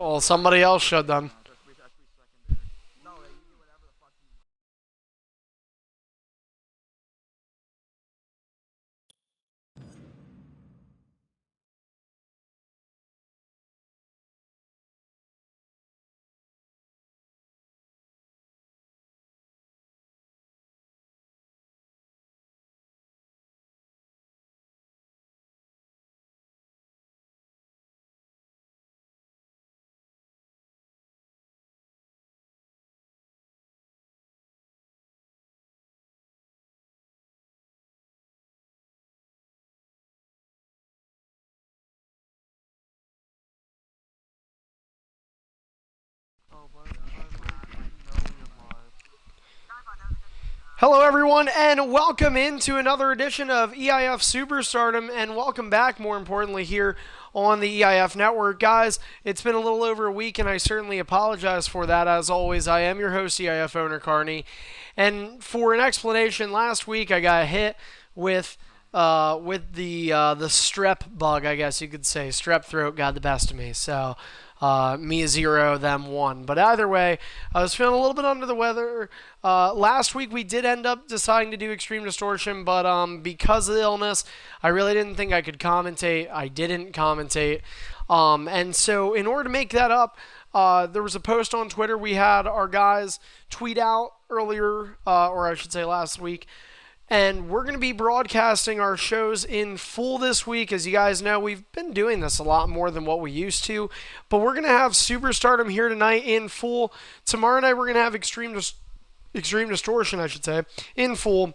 Well, somebody else should then. Hello, everyone, and welcome into another edition of EIF Superstardom, and welcome back, more importantly, here on the EIF Network. Guys, it's been a little over a week, and I certainly apologize for that. As always, I am your host, EIF owner Carney, and for an explanation, last week I got hit with the strep bug, I guess you could say. Strep throat got the best of me, so me 0, them 1. But either way, I was feeling a little bit under the weather. Last week we did end up deciding to do Extreme Distortion, but because of the illness, I really didn't think I could commentate. I didn't commentate. And so in order to make that up, there was a post on Twitter. We had our guys tweet out earlier, or I should say last week, and we're going to be broadcasting our shows in full this week. As you guys know, we've been doing this a lot more than what we used to. But we're going to have Superstardom here tonight in full. Tomorrow night, we're going to have Extreme Distortion, I should say, in full.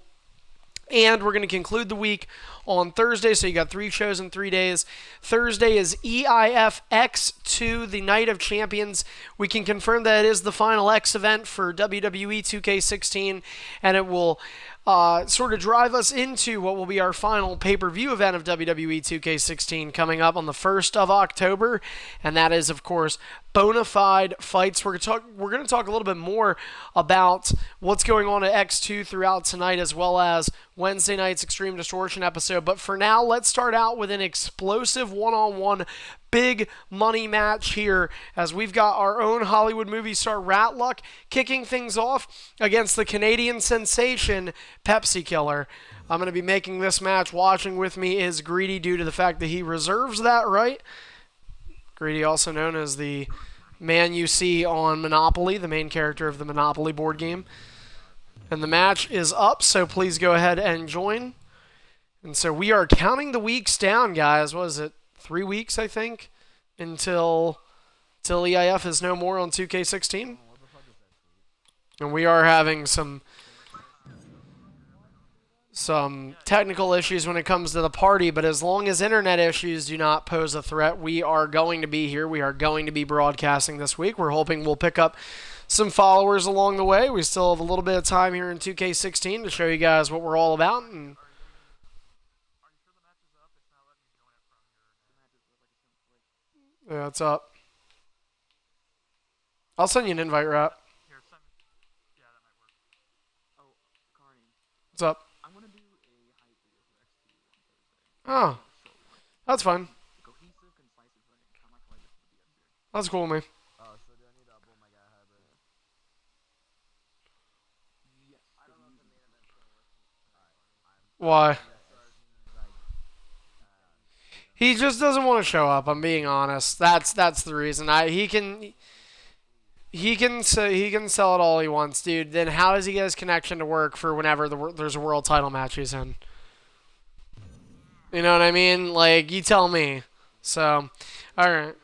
And we're going to conclude the week on Thursday, so you got 3 shows in 3 days. Thursday is EIF X2, the Night of Champions. We can confirm that it is the final X event for WWE 2K16, and it will sort of drive us into what will be our final pay-per-view event of WWE 2K16 coming up on the 1st of October, and that is, of course, Bonafide Fights. We're going to talk a little bit more about what's going on at X2 throughout tonight, as well as Wednesday night's Extreme Distortion episode. But for now, let's start out with an explosive one-on-one big money match here, as we've got our own Hollywood movie star Ratluck kicking things off against the Canadian sensation Pepsi Killer. I'm going to be making this match. Watching with me is Greedy, due to the fact that he reserves that right. Greedy, also known as the man you see on Monopoly, the main character of the Monopoly board game. And the match is up, so please go ahead and join. And so we are counting the weeks down, guys. What is it? 3 weeks, I think, until EIF is no more on 2K16. And we are having some technical issues when it comes to the party, but as long as internet issues do not pose a threat, we are going to be here. We are going to be broadcasting this week. We're hoping we'll pick up some followers along the way. We still have a little bit of time here in 2K16 to show you guys what we're all about. And yeah, it's up. I'll send you an invite, Rap. What's up? Oh, that's fine. That's cool with me. Why? He just doesn't want to show up. I'm being honest. That's the reason. He can sell it all he wants, dude. Then how does he get his connection to work for whenever there's a world title match he's in? You know what I mean? Like, you tell me. So, all right.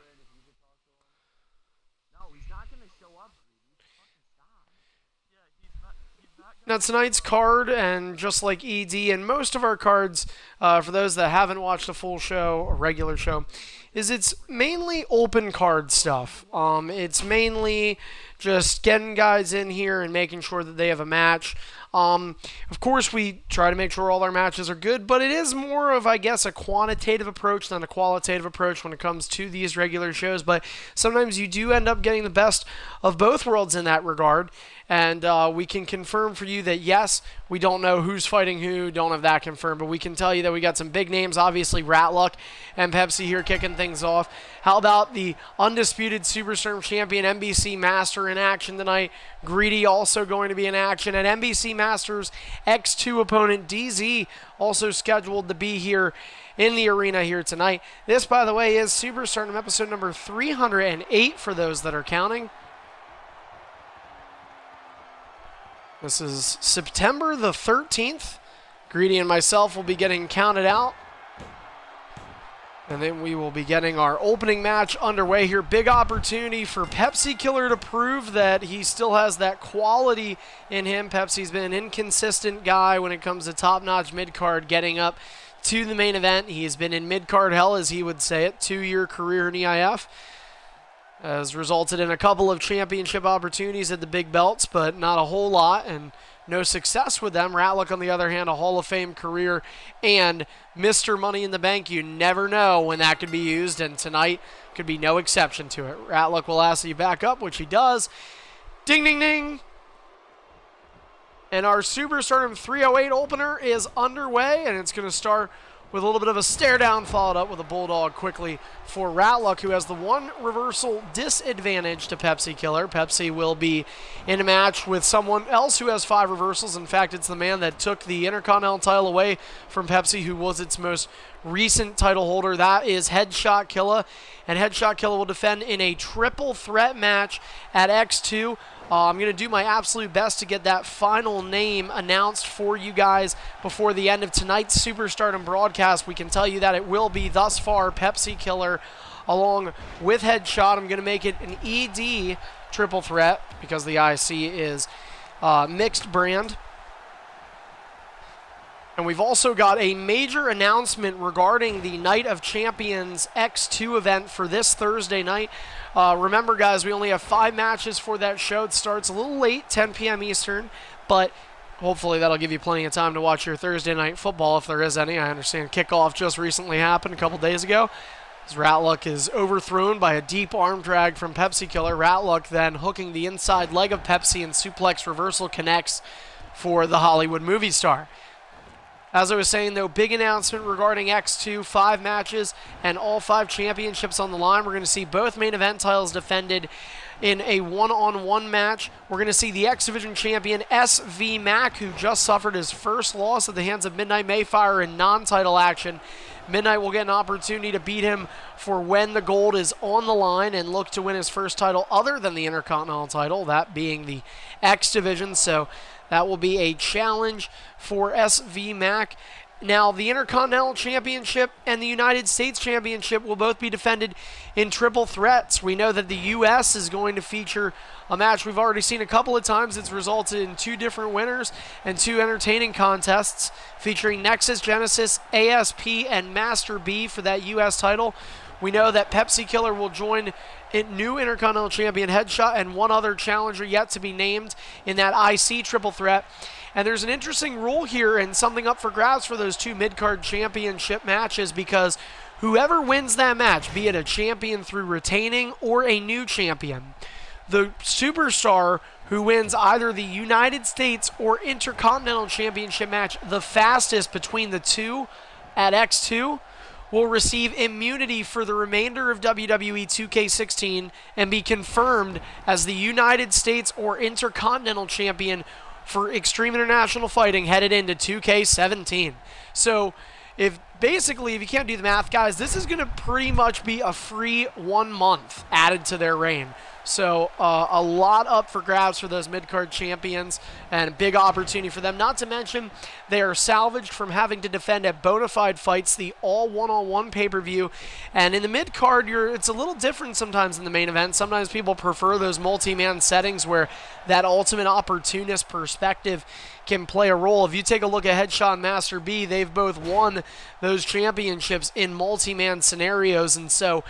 Now, tonight's card, and just like ED and most of our cards, for those that haven't watched a full show, a regular show, is it's mainly open card stuff. It's mainly just getting guys in here and making sure that they have a match. Of course, we try to make sure all our matches are good, but it is more of, I guess, a quantitative approach than a qualitative approach when it comes to these regular shows. But sometimes you do end up getting the best of both worlds in that regard. And we can confirm for you that, yes, We don't know who's fighting who, don't have that confirmed, but we can tell you that we got some big names, obviously Ratluck and Pepsi here kicking things off. How about the undisputed Superstorm champion NBC Master in action tonight? Greedy also going to be in action, and NBC Masters X2 opponent DZ also scheduled to be here in the arena here tonight. This, by the way, is Superstardom episode number 308 for those that are counting. This is September the 13th. Greedy and myself will be getting counted out. And then we will be getting our opening match underway here. Big opportunity for Pepsi Killer to prove that he still has that quality in him. Pepsi's been an inconsistent guy when it comes to top-notch mid-card getting up to the main event. He has been in mid-card hell, as he would say it. 2-year career in EIF. Has resulted in a couple of championship opportunities at the big belts, but not a whole lot, and no success with them. Ratluck, on the other hand, a Hall of Fame career and Mr. Money in the Bank. You never know when that could be used, and tonight could be no exception to it. Ratluck will ask you back up, which he does. Ding, ding, ding. And our Superstardom 308 opener is underway, and it's going to start with a little bit of a stare down, followed up with a bulldog quickly for Ratluck, who has the one reversal disadvantage to Pepsi Killer. Pepsi will be in a match with someone else who has 5 reversals. In fact, it's the man that took the Intercontinental title away from Pepsi, who was its most recent title holder. That is Headshot Killer, and Headshot Killer will defend in a triple threat match at X2. I'm going to do my absolute best to get that final name announced for you guys before the end of tonight's Superstardom broadcast. We can tell you that it will be, thus far, Pepsi Killer along with Headshot. I'm going to make it an ED triple threat because the IC is mixed brand. And we've also got a major announcement regarding the Night of Champions X2 event for this Thursday night. Remember, guys, we only have 5 matches for that show. It starts a little late, 10 p.m. Eastern, but hopefully that'll give you plenty of time to watch your Thursday night football, if there is any. I understand kickoff just recently happened a couple days ago, as Ratluck is overthrown by a deep arm drag from Pepsi Killer. Ratluck then hooking the inside leg of Pepsi, and suplex reversal connects for the Hollywood movie star. As I was saying, though, big announcement regarding X2, 5 matches and all 5 championships on the line. We're going to see both main event titles defended in a one-on-one match. We're going to see the X Division champion SV Mac, who just suffered his first loss at the hands of Midnight Mayfire in non-title action. Midnight will get an opportunity to beat him for when the gold is on the line and look to win his first title other than the Intercontinental title, that being the X Division. So that will be a challenge for SV Mac. Now, the Intercontinental Championship and the United States Championship will both be defended in triple threats. We know that the U.S. is going to feature a match we've already seen a couple of times. It's resulted in 2 different winners and 2 entertaining contests featuring Nexus, Genesis, ASP, and Master B for that U.S. title. We know that Pepsi Killer will join new Intercontinental Champion Headshot and one other challenger yet to be named in that IC triple threat. And there's an interesting rule here and something up for grabs for those 2 mid-card championship matches, because whoever wins that match, be it a champion through retaining or a new champion, the superstar who wins either the United States or Intercontinental Championship match the fastest between the 2 at X2 will receive immunity for the remainder of WWE 2K16 and be confirmed as the United States or Intercontinental Champion for Extreme International Fighting headed into 2K17. So if you can't do the math, guys, this is going to pretty much be a free 1 month added to their reign. So a lot up for grabs for those mid-card champions, and a big opportunity for them. Not to mention, they are salvaged from having to defend at Bonafide Fights, the all one-on-one pay-per-view. And in the mid-card, it's a little different sometimes in the main event. Sometimes people prefer those multi-man settings where that ultimate opportunist perspective can play a role. If you take a look at Headshot and Master B, they've both won those championships in multi-man scenarios, and so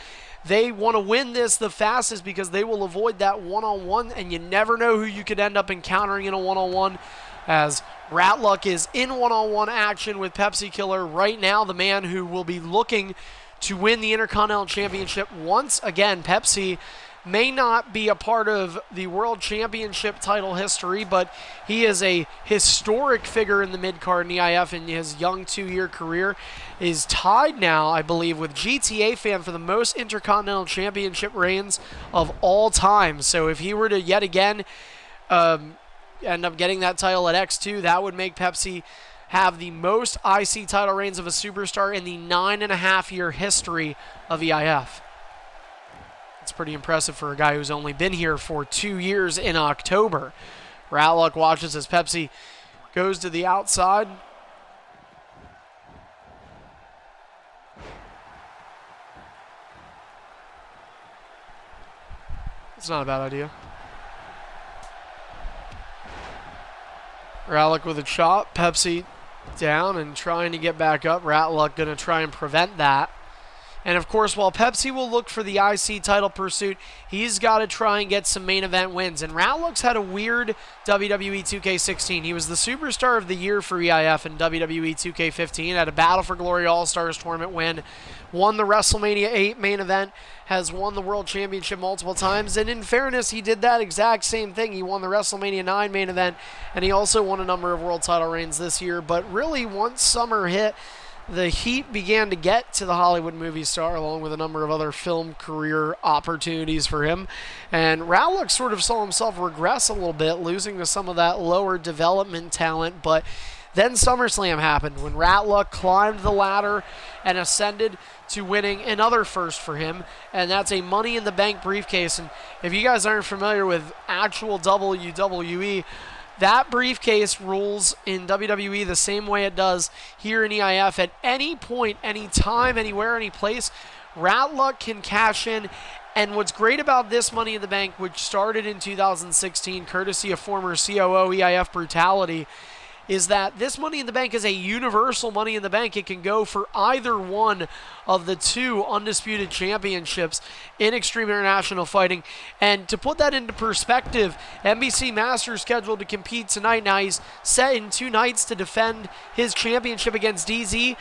they want to win this the fastest because they will avoid that one-on-one, and you never know who you could end up encountering in a one-on-one, as Ratluck is in one-on-one action with Pepsi Killer right now, the man who will be looking to win the Intercontinental Championship once again. Pepsi may not be a part of the World Championship title history, but he is a historic figure in the mid-card in EIF in his young 2-year career. Is tied now, I believe, with GTA Fan for the most Intercontinental Championship reigns of all time. So if he were to yet again end up getting that title at X2, that would make Pepsi have the most IC title reigns of a superstar in the 9.5-year history of EIF. It's pretty impressive for a guy who's only been here for 2 years in October. Ratluck watches as Pepsi goes to the outside. It's not a bad idea. Ratluck with a chop. Pepsi down and trying to get back up. Ratluck going to try and prevent that. And of course, while Pepsi will look for the IC title pursuit, he's got to try and get some main event wins. And Ratluck's had a weird WWE 2K16. He was the Superstar of the Year for EIF in WWE 2K15, had a Battle for Glory All-Stars tournament win, won the WrestleMania 8 main event, has won the World Championship multiple times, and in fairness, he did that exact same thing. He won the WrestleMania 9 main event, and he also won a number of world title reigns this year. But really, once summer hit, the heat began to get to the Hollywood movie star, along with a number of other film career opportunities for him. And Ratluck sort of saw himself regress a little bit, losing to some of that lower development talent. But then SummerSlam happened, when Ratluck climbed the ladder and ascended to winning another first for him, and that's a Money in the Bank briefcase. And if you guys aren't familiar with actual WWE, that briefcase rules in WWE the same way it does here in EIF. At any point, any time, anywhere, any place, Ratluck can cash in. And what's great about this Money in the Bank, which started in 2016, courtesy of former COO EIF Brutality, is that this Money in the Bank is a universal Money in the Bank. It can go for either one of the 2 undisputed championships in Extreme International Fighting. And to put that into perspective, NBC Masters scheduled to compete tonight. Now he's set in 2 nights to defend his championship against DZ.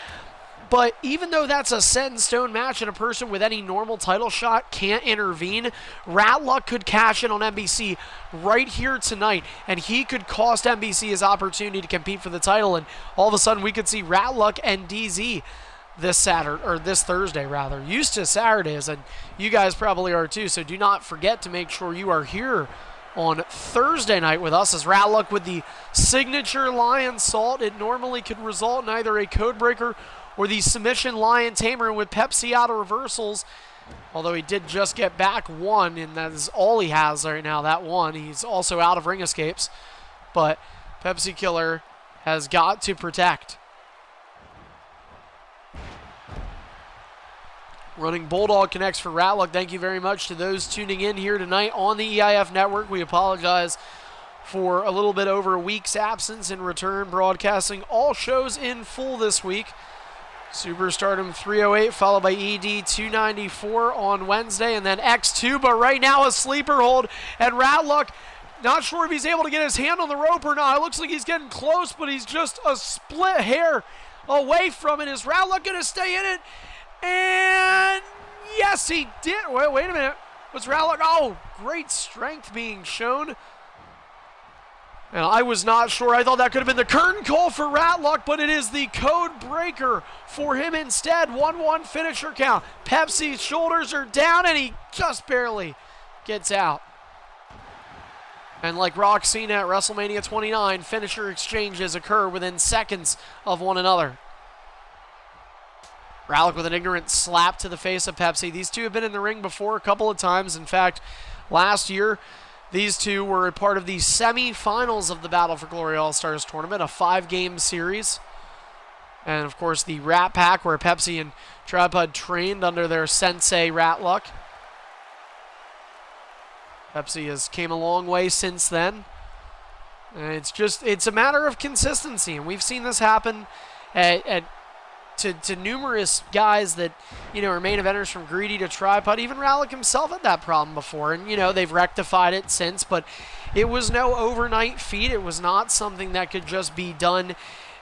But even though that's a set-in-stone match and a person with any normal title shot can't intervene, Ratluck could cash in on NBC right here tonight, and he could cost NBC his opportunity to compete for the title, and all of a sudden we could see Ratluck and DZ this Thursday rather. Used to Saturdays, and you guys probably are too, so do not forget to make sure you are here on Thursday night with us, as Ratluck with the signature Lion Salt. It normally could result in either a code breaker or the submission Lion Tamer, and with Pepsi out of reversals, although he did just get back 1, and that is all he has right now, that 1. He's also out of ring escapes, but Pepsi Killer has got to protect. Running Bulldog connects for Ratluck. Thank you very much to those tuning in here tonight on the EIF Network. We apologize for a little bit over a week's absence in return broadcasting all shows in full this week. Superstardom 308 followed by ED 294 on Wednesday, and then X2, but right now a sleeper hold, and Ratluck, not sure if he's able to get his hand on the rope or not. It looks like he's getting close, but he's just a split hair away from it. Is Ratluck going to stay in it? And yes, he did. Wait a minute. Was Ratluck? Oh, great strength being shown. And I was not sure. I thought that could have been the curtain call for Ratluck, but it is the code breaker for him instead. 1-1 finisher count. Pepsi's shoulders are down, and he just barely gets out. And like Rock Cena at WrestleMania 29, finisher exchanges occur within seconds of one another. Ratluck with an ignorant slap to the face of Pepsi. These two have been in the ring before a couple of times. In fact, last year, these two were a part of the semi-finals of the Battle for Glory All-Stars tournament, a 5-game series. And, of course, the Rat Pack, where Pepsi and Tripod trained under their sensei, Ratluck. Pepsi has came a long way since then. And it's a matter of consistency. And we've seen this happen to numerous guys that, are main eventers, from Greedy to Tripod. Even Ratluck himself had that problem before, and, they've rectified it since, but it was no overnight feat. It was not something that could just be done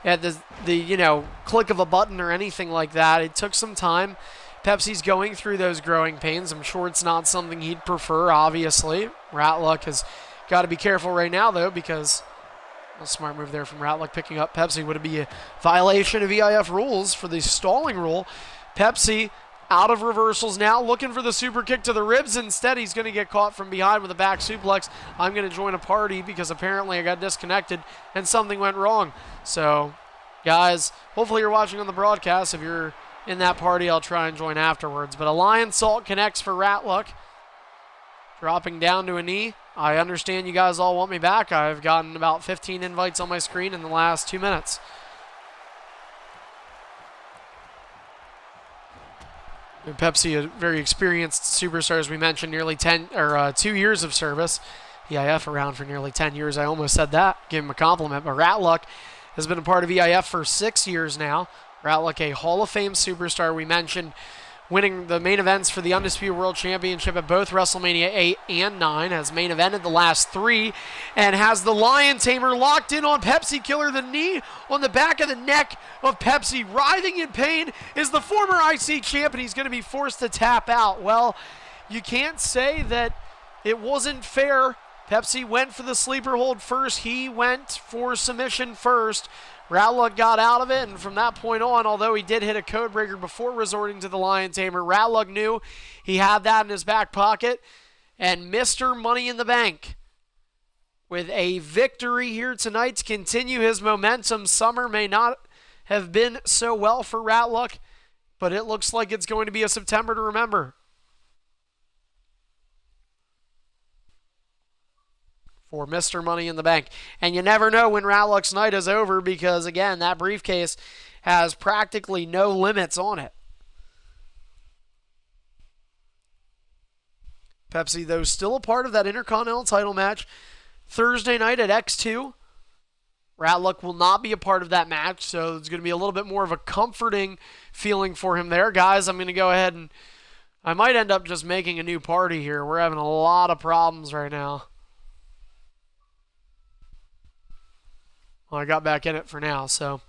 at the click of a button or anything like that. It took some time. Pepsi's going through those growing pains. I'm sure it's not something he'd prefer, obviously. Ratluck has got to be careful right now, though, because a smart move there from Ratluck picking up Pepsi. Would it be a violation of EIF rules for the stalling rule? Pepsi out of reversals now, looking for the super kick to the ribs. Instead, he's going to get caught from behind with a back suplex. I'm going to join a party because apparently I got disconnected and something went wrong. So, guys, hopefully you're watching on the broadcast. If you're in that party, I'll try and join afterwards. But a Lion Salt connects for Ratluck. Dropping down to a knee. I understand you guys all want me back. I've gotten about 15 invites on my screen in the last 2 minutes. And Pepsi, a very experienced superstar, as we mentioned, nearly 2 years of service. EIF around for nearly 10 years. I almost said that. Give him a compliment. But Ratluck has been a part of EIF for 6 years now. Ratluck, a Hall of Fame superstar. We mentioned winning the main events for the Undisputed World Championship at both WrestleMania 8 and 9, has main evented the last 3, and has the Lion Tamer locked in on Pepsi Killer. The knee on the back of the neck of Pepsi, writhing in pain, is the former IC champ, and he's going to be forced to tap out. Well, you can't say that it wasn't fair. Pepsi went for the sleeper hold first. He went for submission first. Ratluck got out of it, and from that point on, although he did hit a code breaker before resorting to the Lion Tamer, Ratluck knew he had that in his back pocket. And Mr. Money in the Bank, with a victory here tonight to continue his momentum. Summer may not have been so well for Ratluck, but it looks like it's going to be a September to remember for Mr. Money in the Bank. And you never know when Ratluck's night is over because, again, that briefcase has practically no limits on it. Pepsi, though, still a part of that Intercontinental title match Thursday night at X2. Ratluck will not be a part of that match, so it's going to be a little bit more of a comforting feeling for him there. Guys, I'm going to go ahead and I might end up just making a new party here. We're having a lot of problems right now. Well, I got back in it for now, so.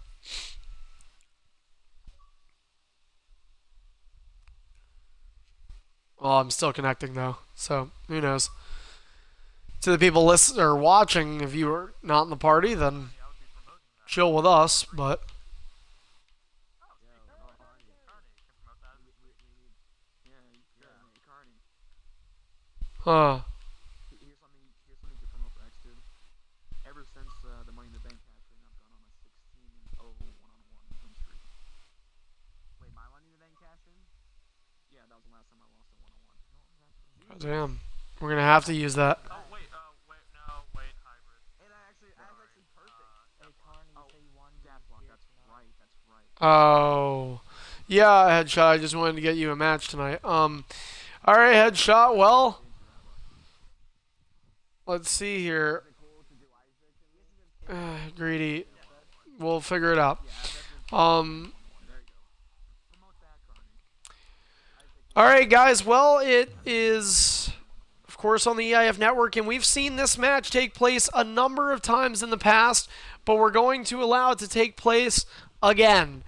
Well, I'm still connecting, though, so who knows. To the people listening or watching, if you are not in the party, then chill with us, but. Huh. Ever since the Money in the Bank cash in, I've gone on a 16-0 one-on-one win streak. Wait, my Money in the Bank cash in? Yeah, that was the last time I lost a one-on-one. Damn. We're going to have to use that. Oh, wait, wait, hybrid. And that's actually perfect. Hey, Carney, you say you won Deathlock, that's right. Oh. Yeah, Headshot, I just wanted to get you a match tonight. Alright, Headshot, well. Let's see here. Greedy. We'll figure it out. Alright, guys. Well, it is, of course, on the EIF Network, and we've seen this match take place a number of times in the past, but we're going to allow it to take place again.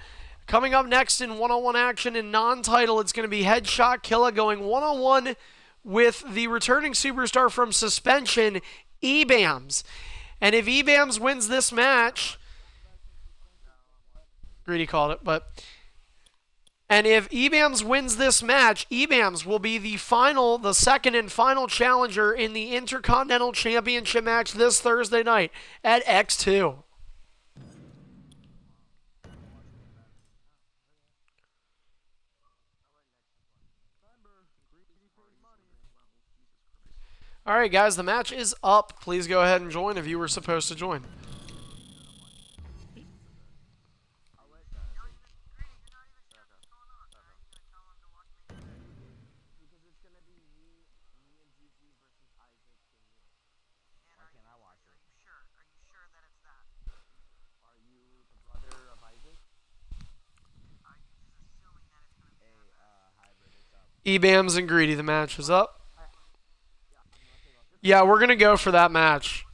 Coming up next in one-on-one action in non-title, it's going to be Headshot Killa going one-on-one with the returning superstar from suspension, Ebams. And if Ebams wins this match, Greedy called it, but. And if Ebams wins this match, Ebams will be the second and final challenger in the Intercontinental Championship match this Thursday night at X2. All right, guys, the match is up. Please go ahead and join if you were supposed to join. Ebams and Greedy, the match is up. Yeah, we're going to go for that match.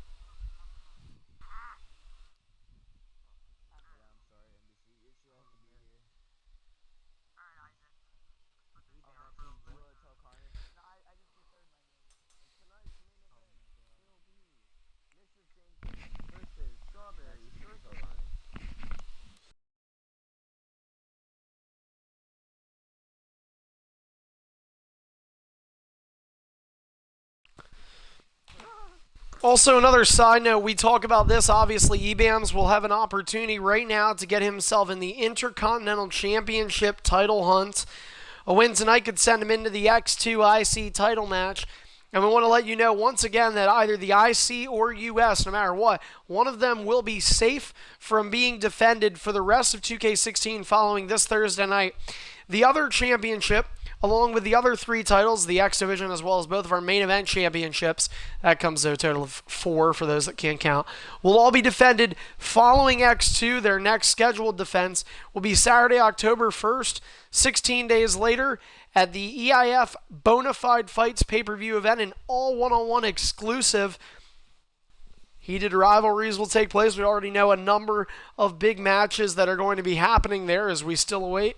Also, another side note, we talk about this. Obviously, Ebams will have an opportunity right now to get himself in the Intercontinental Championship title hunt. A win tonight could send him into the X2 IC title match. And we want to let you know once again that either the IC or US, no matter what, one of them will be safe from being defended for the rest of 2K16 following this Thursday night. The other championship, along with the other 3 titles, the X Division as well as both of our main event championships, that comes to a total of 4 for those that can't count, will all be defended following X2. Their next scheduled defense will be Saturday, October 1st, 16 days later, at the EIF Bonafide Fights pay-per-view event, an all one-on-one exclusive. Heated rivalries will take place. We already know a number of big matches that are going to be happening there as we still await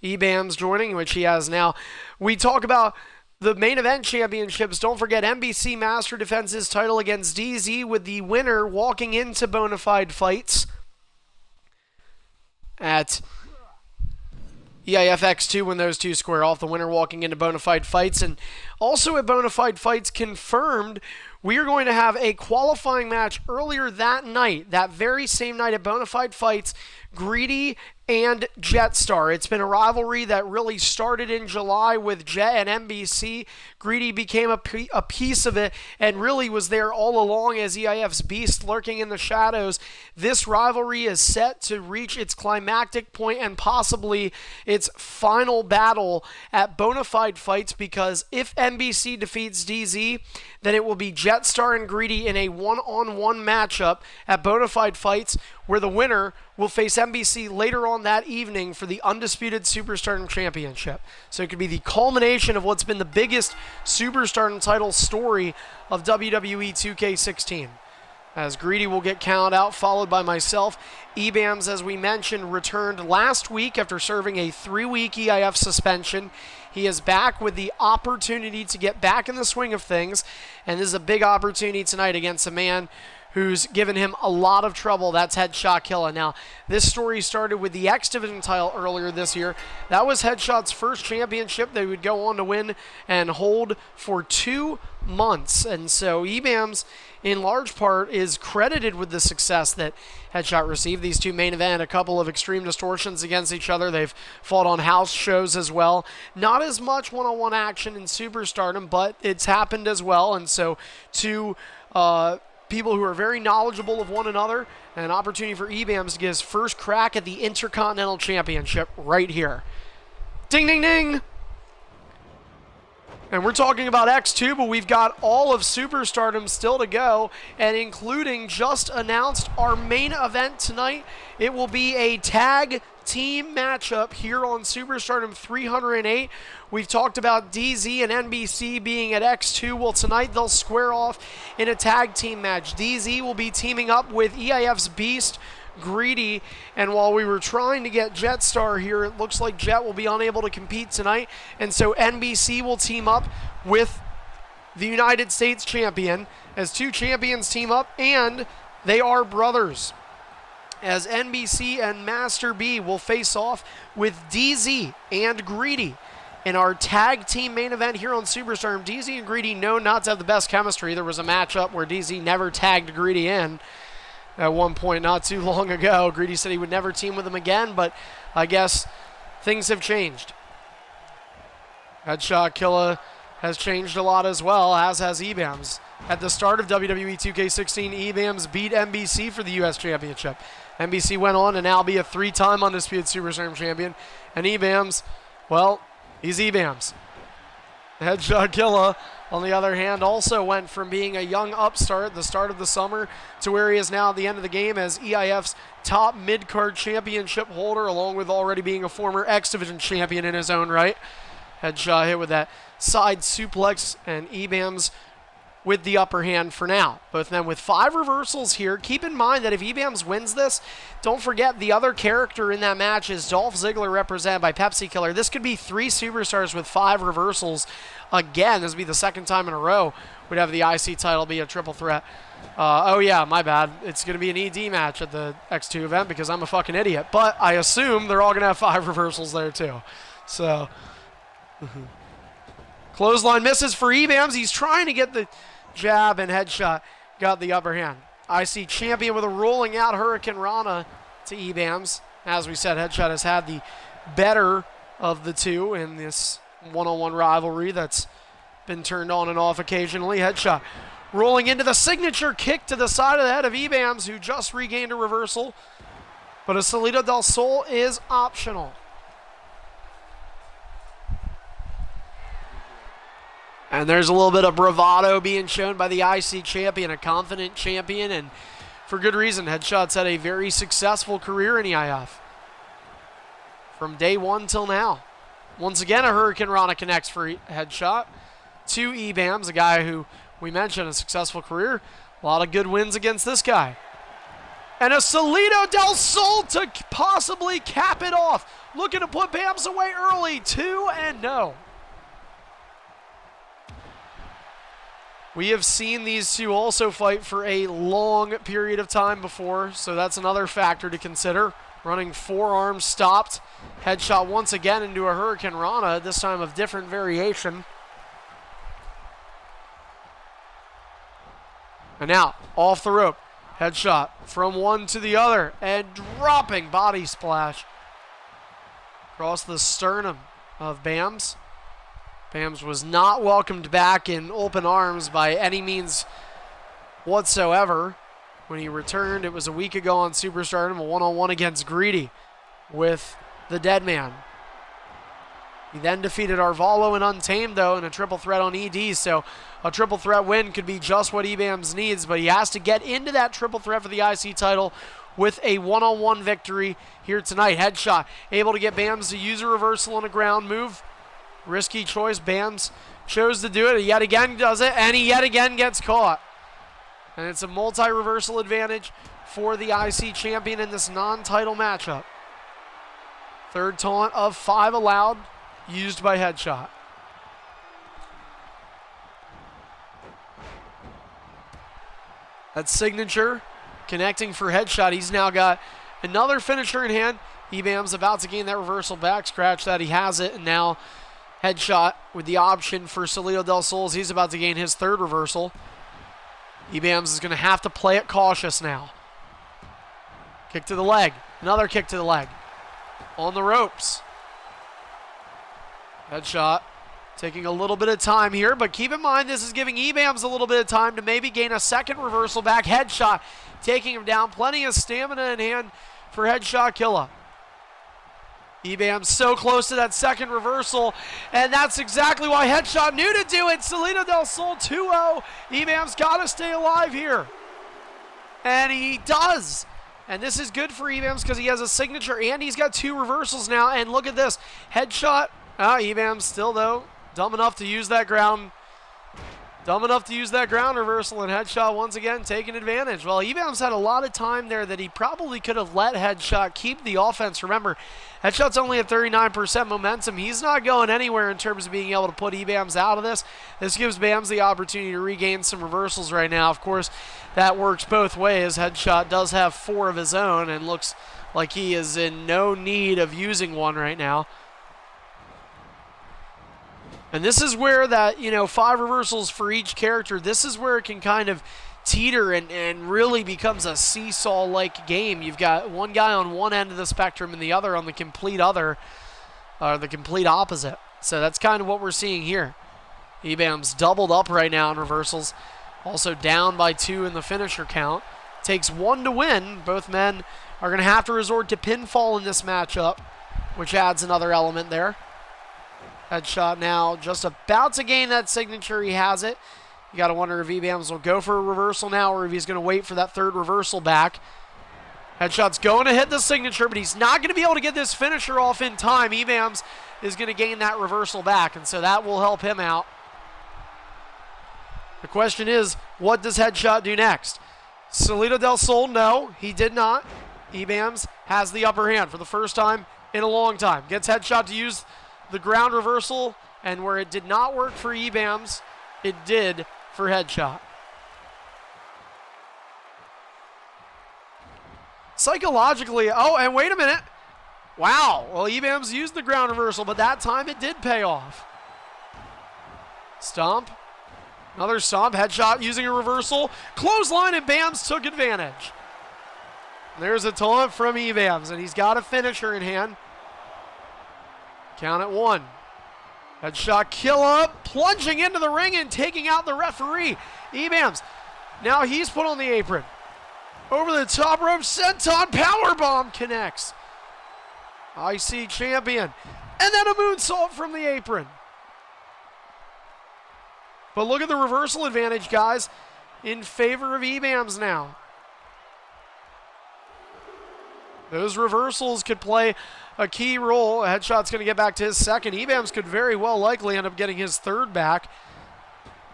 Ebams joining, which he has now. We talk about the main event championships. Don't forget NBC Master defends his title against DZ with the winner walking into Bonafide Fights at EIF X2 when those two square off. The winner walking into Bonafide Fights. And also at Bonafide Fights confirmed, we are going to have a qualifying match earlier that night, that very same night at Bonafide Fights, Greedy and Jetstar. It's been a rivalry that really started in July with Jet and NBC. Greedy became a piece of it and really was there all along as EIF's beast lurking in the shadows. This rivalry is set to reach its climactic point and possibly its final battle at Bonafide Fights, because if NBC defeats DZ, then it will be Jetstar and Greedy in a one-on-one matchup at Bonafide Fights, where the winner will face NBC later on that evening for the Undisputed Superstardom Championship. So it could be the culmination of what's been the biggest Superstardom title story of WWE 2K16. As Greedy will get counted out, followed by myself. Ebams, as we mentioned, returned last week after serving a 3-week EIF suspension. He is back with the opportunity to get back in the swing of things, and this is a big opportunity tonight against a man who's given him a lot of trouble. That's Headshot Killa. Now, this story started with the X Division title earlier this year. That was Headshot's first championship they would go on to win and hold for 2 months. And so Ebams, in large part, is credited with the success that Headshot received. These two main event, a couple of Extreme Distortions against each other. They've fought on house shows as well. Not as much one-on-one action in Superstardom, but it's happened as well. And so two people who are very knowledgeable of one another, and an opportunity for Ebams to get his first crack at the Intercontinental Championship right here. Ding, ding, ding! And we're talking about X2, but we've got all of Superstardom still to go, and including just announced our main event tonight. It will be a tag team matchup here on Superstardom 308. We've talked about DZ and NBC being at X2. Well, tonight they'll square off in a tag team match. DZ will be teaming up with EIF's Beast, Greedy, and while we were trying to get Jetstar here, it looks like Jet will be unable to compete tonight, and so NBC will team up with the United States champion as two champions team up, and they are brothers, as NBC and Master B will face off with DZ and Greedy in our tag team main event here on Superstardom. DZ and Greedy know not to have the best chemistry. There was a matchup where DZ never tagged Greedy in at one point not too long ago. Greedy said he would never team with him again, but I guess things have changed. Headshot Killa has changed a lot as well, as has Ebams. At the start of WWE 2K16, Ebams beat NBC for the U.S. Championship. NBC went on to now be a 3-time Undisputed Superstardom champion, and Ebams, well, he's Ebams. Headshot Killa, on the other hand, also went from being a young upstart at the start of the summer to where he is now at the end of the game as EIF's top mid-card championship holder, along with already being a former X Division champion in his own right. Headshot hit with that side suplex, and Ebams with the upper hand for now. Both of them with 5 reversals here. Keep in mind that if Ebams wins this, don't forget the other character in that match is Dolph Ziggler, represented by Pepsi Killer. This could be 3 superstars with 5 reversals. Again, this would be the second time in a row we'd have the IC title be a triple threat. Oh yeah, my bad. It's going to be an ED match at the X2 event because I'm a fucking idiot. But I assume they're all going to have 5 reversals there too. So, clothesline misses for Ebams. He's trying to get the jab, and Headshot got the upper hand. IC champion with a rolling out Hurricane Rana to Ebams. As we said, Headshot has had the better of the two in this one-on-one rivalry that's been turned on and off occasionally. Headshot rolling into the signature kick to the side of the head of Ebams, who just regained a reversal. But a Salido del Sol is optional. And there's a little bit of bravado being shown by the IC champion, a confident champion, and for good reason. Headshot's had a very successful career in EIF from day one till now. Once again, a Hurricane Rana connects for Headshot to Ebams, a guy who we mentioned a successful career. A lot of good wins against this guy. And a Salido del Sol to possibly cap it off. Looking to put Bams away early. 2-0. We have seen these two also fight for a long period of time before, so that's another factor to consider. Running forearms stopped. Headshot once again into a Hurricane Rana, this time of different variation. And now, off the rope. Headshot from one to the other and dropping body splash across the sternum of Bams. Bams was not welcomed back in open arms by any means whatsoever. When he returned, it was a week ago on Superstardom, a one-on-one against Greedy with the Dead Man. He then defeated Arvalo and Untamed, though, in a triple threat on ED, so a triple threat win could be just what Ebams needs, but he has to get into that triple threat for the IC title with a one-on-one victory here tonight. Headshot, able to get Bams to use a reversal on a ground move. Risky choice. Bams chose to do it. He yet again does it, and he yet again gets caught. And it's a multi-reversal advantage for the IC champion in this non-title matchup. Third taunt of 5 allowed, used by Headshot. That signature connecting for Headshot. He's now got another finisher in hand. Ebams about to gain that reversal back scratch that he has it, and now Headshot with the option for Salido del Sol. He's about to gain his third reversal. Ebams is going to have to play it cautious now. Kick to the leg. Another kick to the leg. On the ropes. Headshot taking a little bit of time here, but keep in mind this is giving Ebams a little bit of time to maybe gain a second reversal back. Headshot taking him down. Plenty of stamina in hand for Headshot Killa. Ebams so close to that second reversal, and that's exactly why Headshot knew to do it. Salido del Sol 2-0. Ebams got to stay alive here. And he does. And this is good for Ebams because he has a signature and he's got 2 reversals now. And look at this. Headshot. Ebams still, though, dumb enough to use that ground. Dumb enough to use that ground reversal, and Headshot once again taking advantage. Well, Ebams had a lot of time there that he probably could have let Headshot keep the offense. Remember, Headshot's only at 39% momentum. He's not going anywhere in terms of being able to put Ebams out of this. This gives Bams the opportunity to regain some reversals right now. Of course, that works both ways. Headshot does have 4 of his own and looks like he is in no need of using one right now. And this is where that, 5 reversals for each character, this is where it can kind of teeter and really becomes a seesaw-like game. You've got one guy on one end of the spectrum and the other on the complete other, or the complete opposite. So that's kind of what we're seeing here. Ebams doubled up right now in reversals. Also down by 2 in the finisher count. Takes 1 to win. Both men are going to have to resort to pinfall in this matchup, which adds another element there. Headshot now just about to gain that signature. He has it. You got to wonder if Ebams will go for a reversal now or if he's going to wait for that third reversal back. Headshot's going to hit the signature, but he's not going to be able to get this finisher off in time. Ebams is going to gain that reversal back, and so that will help him out. The question is, what does Headshot do next? Salido del Sol, no, he did not. Ebams has the upper hand for the first time in a long time. Gets Headshot to use the ground reversal, and where it did not work for Ebams, it did for Headshot. Psychologically, and wait a minute. Wow, well, Ebams used the ground reversal, but that time it did pay off. Stomp. Another stomp, headshot using a reversal. Clothesline, and Bams took advantage. There's a taunt from Eif Ss, and he's got a finisher in hand. Count at 1. Headshot kill up, plunging into the ring and taking out the referee. Eif Ss, now he's put on the apron. Over the top rope, senton powerbomb connects. IC champion. And then a moonsault from the apron. But look at the reversal advantage, guys, in favor of Eif Ss now. Those reversals could play a key role. Headshot's going to get back to his second. Eif Ss could very well likely end up getting his third back.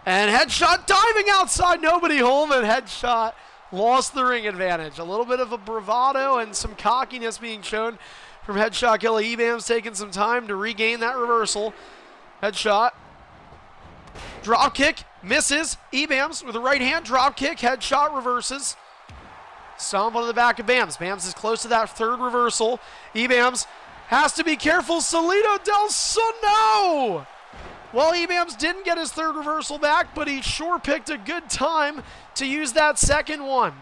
And Headshot diving outside, nobody home, and Headshot lost the ring advantage. A little bit of a bravado and some cockiness being shown from Headshot Killer. Eif Ss taking some time to regain that reversal. Headshot. Drop kick, misses. Eif Ss with a right hand drop kick. Headshot reverses. Stomp onto the back of Bams. Bams is close to that third reversal. Eif Ss has to be careful. Salito del Sono! Well, Eif Ss didn't get his third reversal back, but he sure picked a good time to use that second one.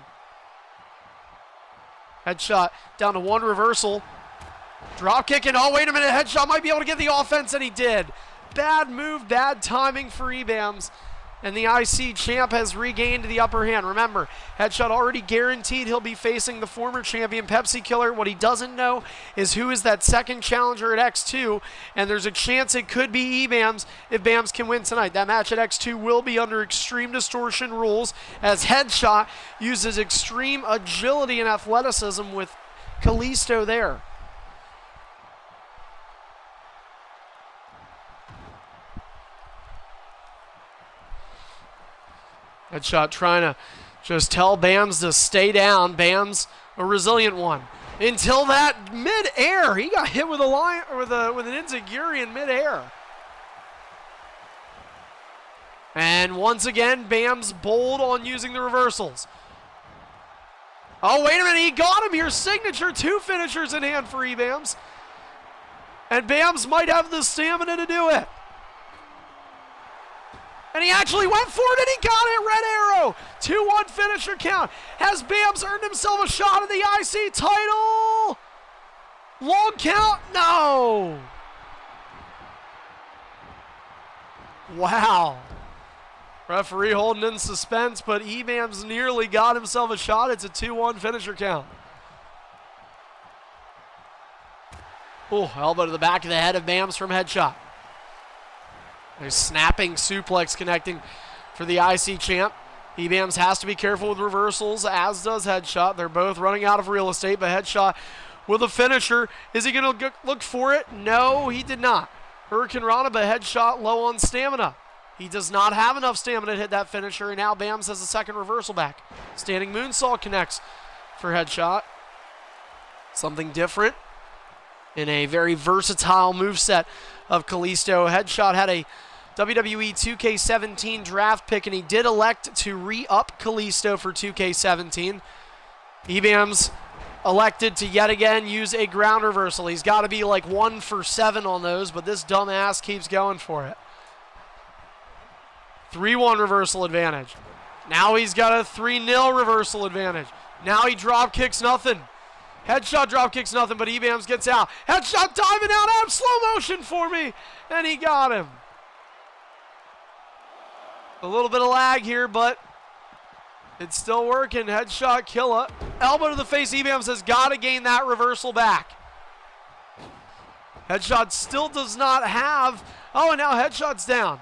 Headshot down to one reversal. Drop kick, and oh, wait a minute. Headshot might be able to get the offense, and he did. Bad move, bad timing for Eif Ss. And the IC champ has regained the upper hand. Remember, Headshot already guaranteed he'll be facing the former champion Pepsi Killer. What he doesn't know is who is that second challenger at X2, and there's a chance it could be Eif Ss if Bams can win tonight. That match at X2 will be under Extreme Distortion rules, as Headshot uses extreme agility and athleticism with Kalisto there. Headshot trying to just tell Bams to stay down. Bams, a resilient one. Until that mid-air, he got hit with a line or with an enziguri in mid-air. And once again, Bams bold on using the reversals. Oh, wait a minute, he got him here. Signature, 2 finishers in hand for Eif Ss. And Bams might have the stamina to do it. And he actually went for it, and he got it. Red arrow. 2-1 finisher count. Has Bams earned himself a shot at the IC title? Long count? No. Wow. Referee holding in suspense, but Eif Ss nearly got himself a shot. It's a 2-1 finisher count. Oh, elbow to the back of the head of Bams from Headshot. A snapping suplex connecting for the IC champ. Eif Ss has to be careful with reversals, as does Headshot. They're both running out of real estate, but Headshot with a finisher. Is he going to look for it? No, he did not. Hurricane Rana, but Headshot low on stamina. He does not have enough stamina to hit that finisher, and now Bams has a second reversal back. Standing moonsault connects for Headshot. Something different in a very versatile moveset of Kalisto. Headshot had a WWE 2K17 draft pick, and he did elect to re-up Kalisto for 2K17. Eif Ss elected to yet again use a ground reversal. He's got to be like 1 for 7 on those, but this dumbass keeps going for it. 3-1 reversal advantage. Now he's got a 3-0 reversal advantage. Now he drop kicks nothing. Headshot drop kicks nothing, but Eif Ss gets out. Headshot diving out, slow motion for me, and he got him. A little bit of lag here, but it's still working. Headshot killer. Elbow to the face. Eif Ss has got to gain that reversal back. Headshot still does not have. Oh, and now Headshot's down.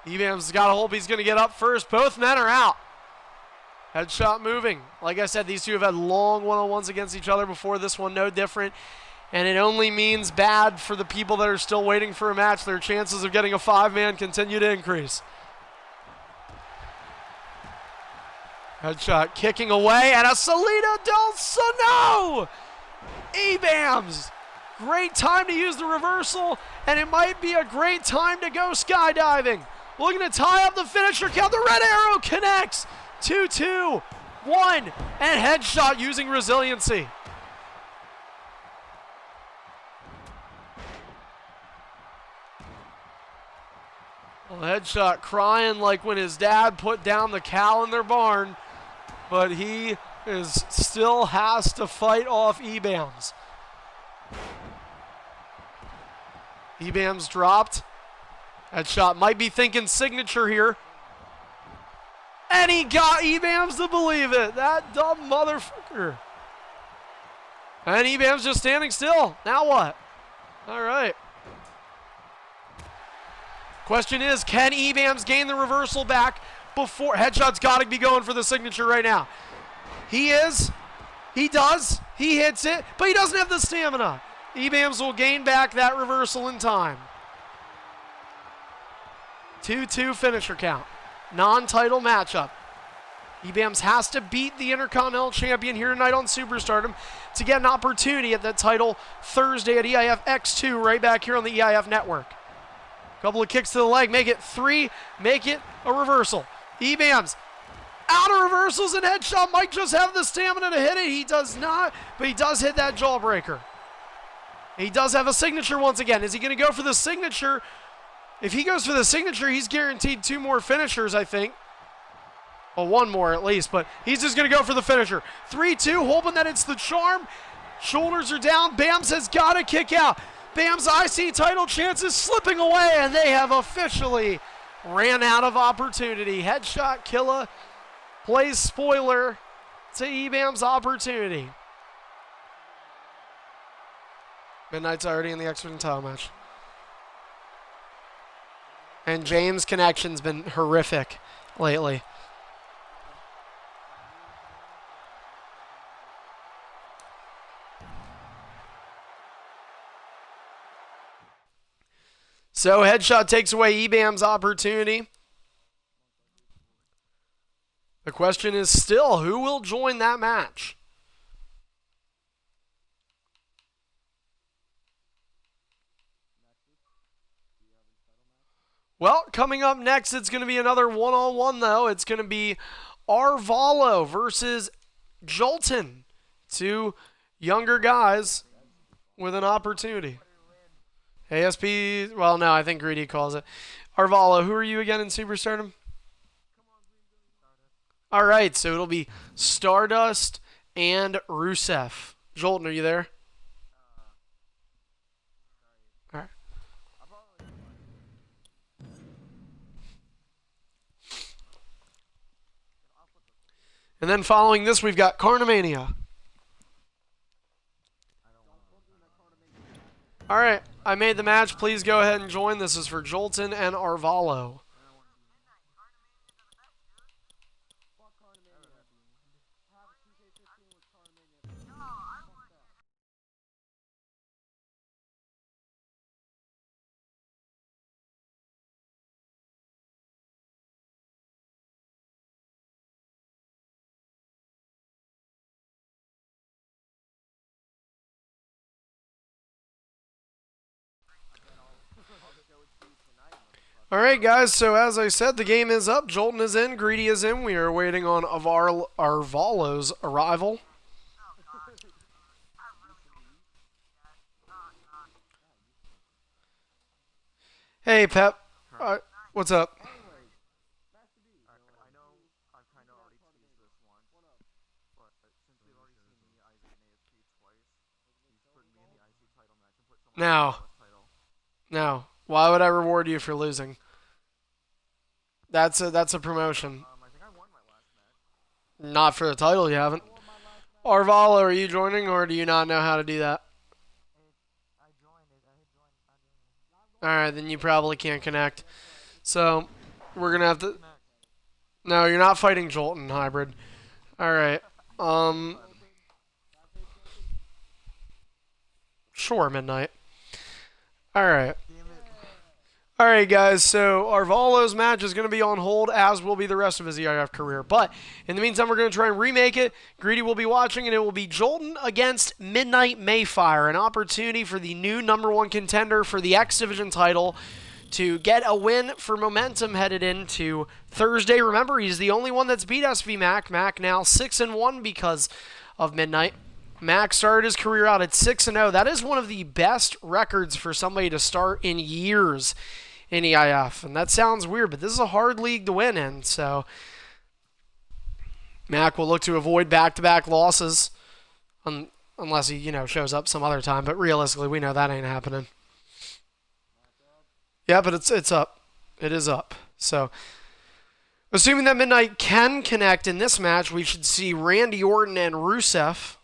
Eif Ss has got to hope he's going to get up first. Both men are out. Headshot moving. Like I said, these two have had long one-on-ones against each other before. This one no different. And it only means bad for the people that are still waiting for a match. Their chances of getting a 5-man continue to increase. Headshot kicking away, and a Salida del Sono! Eif Ss. Great time to use the reversal, and it might be a great time to go skydiving. Looking to tie up the finisher count. The red arrow connects. 2-2, 1, and Headshot using resiliency. Headshot crying like when his dad put down the cow in their barn, but he still has to fight off Ebams. Ebams dropped. Headshot might be thinking signature here. And he got Ebams to believe it. That dumb motherfucker. And Ebams just standing still. Now what? All right. Question is, can Ebams gain the reversal back before? Headshot's got to be going for the signature right now. He is. He does. He hits it, but he doesn't have the stamina. Ebams will gain back that reversal in time. 2-2 finisher count. Non-title matchup. Ebams has to beat the Intercontinental Champion here tonight on Superstardom to get an opportunity at that title Thursday at EIF X2 right back here on the EIF network. Couple of kicks to the leg, make it 3, make it a reversal. Ebams out of reversals and headshot, might just have the stamina to hit it. He does not, but he does hit that jawbreaker. He does have a signature once again. Is he going to go for the signature? If he goes for the signature, he's guaranteed 2 more finishers, I think. Well, 1 more at least, but he's just going to go for the finisher. 3-2, hoping that it's the charm. Shoulders are down. Bams has got to kick out. Bam's IC title chances slipping away, and they have officially ran out of opportunity. Headshot Killa plays spoiler to Ebam's opportunity. Midnight's already in the X-Men title match. And James' connection's been horrific lately. So Headshot takes away Ebam's opportunity. The question is still, who will join that match? Well, coming up next, it's going to be another one-on-one, though. It's going to be Arvalo versus Jolton. 2 younger guys with an opportunity. ASP, well, no, I think Greedy calls it. Arvalo, who are you again in Superstardom? All right, so it'll be Stardust and Rusev. Jolton, are you there? All right. And then following this, we've got Carnamania. All right, I made the match. Please go ahead and join. This is for Jolton and Arvalo. All right, guys, so as I said, the game is up. Jolton is in. Greedy is in. We are waiting on Arvalo's arrival. Hey, Pep. What's up? I know I've kind of already teased this once, but since we've already seen me, Isaac and ASP twice, he's put me in the IC title match and put someone else in the title. Now, why would I reward you for losing? That's a promotion. I think I won my last match. Not for the title, you haven't. Arvalo, are you joining, or do you not know how to do that? I joined it. I hit join. All right, then you probably can't connect. So we're gonna have to. No, you're not fighting Jolton hybrid. All right. Sure, Midnight. All right. All right, guys, so Arvalo's match is going to be on hold, as will be the rest of his EIF career. But in the meantime, we're going to try and remake it. Greedy will be watching, and it will be Jolton against Midnight Mayfire, an opportunity for the new #1 contender for the X Division title to get a win for momentum headed into Thursday. Remember, he's the only one that's beat SV Mac. Mac now 6-1 because of Midnight. Mac started his career out at 6-0. That is one of the best records for somebody to start in years in EIF. And that sounds weird, but this is a hard league to win in. So Mac will look to avoid back-to-back losses unless he, shows up some other time. But realistically, we know that ain't happening. Yeah, but it's up. It is up. So assuming that Midnight can connect in this match, we should see Randy Orton and Rusev.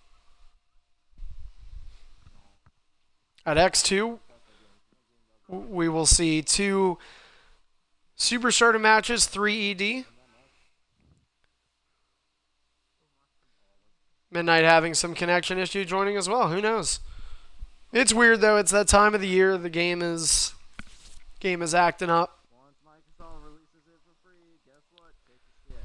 At X2, we will see 2 Superstardom matches, 3 ED. Midnight having some connection issue joining as well. Who knows? It's weird though. It's that time of the year. The game is acting up. Once Microsoft releases it for free, guess what? Take the shit.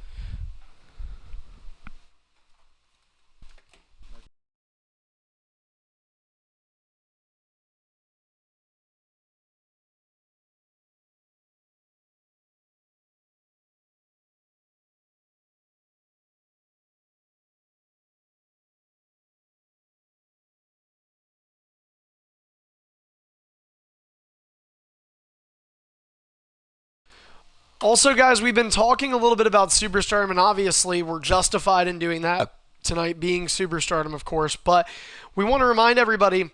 Also, guys, we've been talking a little bit about Superstardom, and obviously we're justified in doing that tonight, being Superstardom, of course. But we want to remind everybody,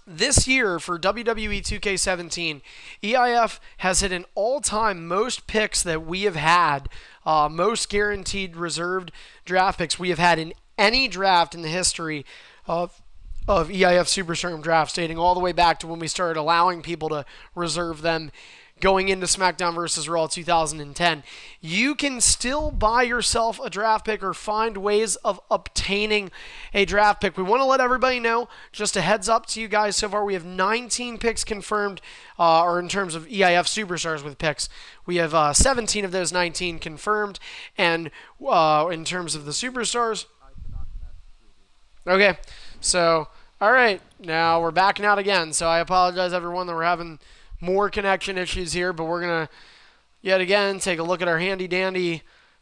this year for WWE 2K17, EIF has hit an all-time most picks that we have had, most guaranteed reserved draft picks we have had in any draft in the history of EIF Superstardom drafts, dating all the way back to when we started allowing people to reserve them going into SmackDown vs. Raw 2010. You can still buy yourself a draft pick or find ways of obtaining a draft pick. We want to let everybody know, just a heads up to you guys, so far we have 19 picks confirmed, or in terms of EIF Superstars with picks. We have 17 of those 19 confirmed, and in terms of the Superstars... Okay, so, alright, now we're backing out again, so I apologize everyone that we're having more connection issues here, but we're going to, yet again, take a look at our handy-dandy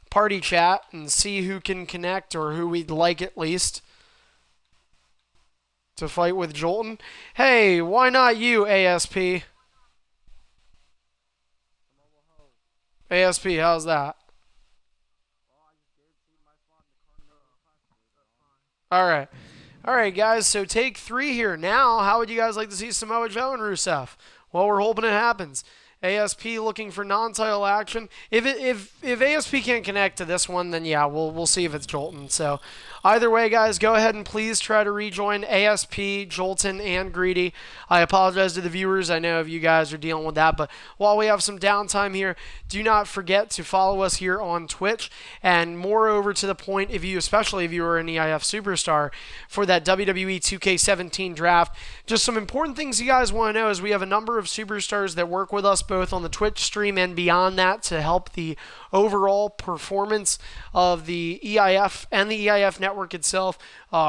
party chat and see who can connect, or who we'd like at least to fight with Jolton. Hey, why not you, ASP? ASP, how's that? Alright. Alright, guys, so take 3 here. Now, how would you guys like to see Samoa Joe and Rusev? Well, we're hoping it happens. ASP looking for non-title action. If ASP can't connect to this one, then yeah, we'll see if it's Jolton. So either way, guys, go ahead and please try to rejoin ASP, Jolton, and Greedy. I apologize to the viewers. I know if you guys are dealing with that, but while we have some downtime here, do not forget to follow us here on Twitch. And moreover, to the point, especially if you are an EIF superstar for that WWE 2K17 draft, just some important things you guys want to know is we have a number of superstars that work with us both on the Twitch stream and beyond that to help the overall performance of the EIF and the EIF network itself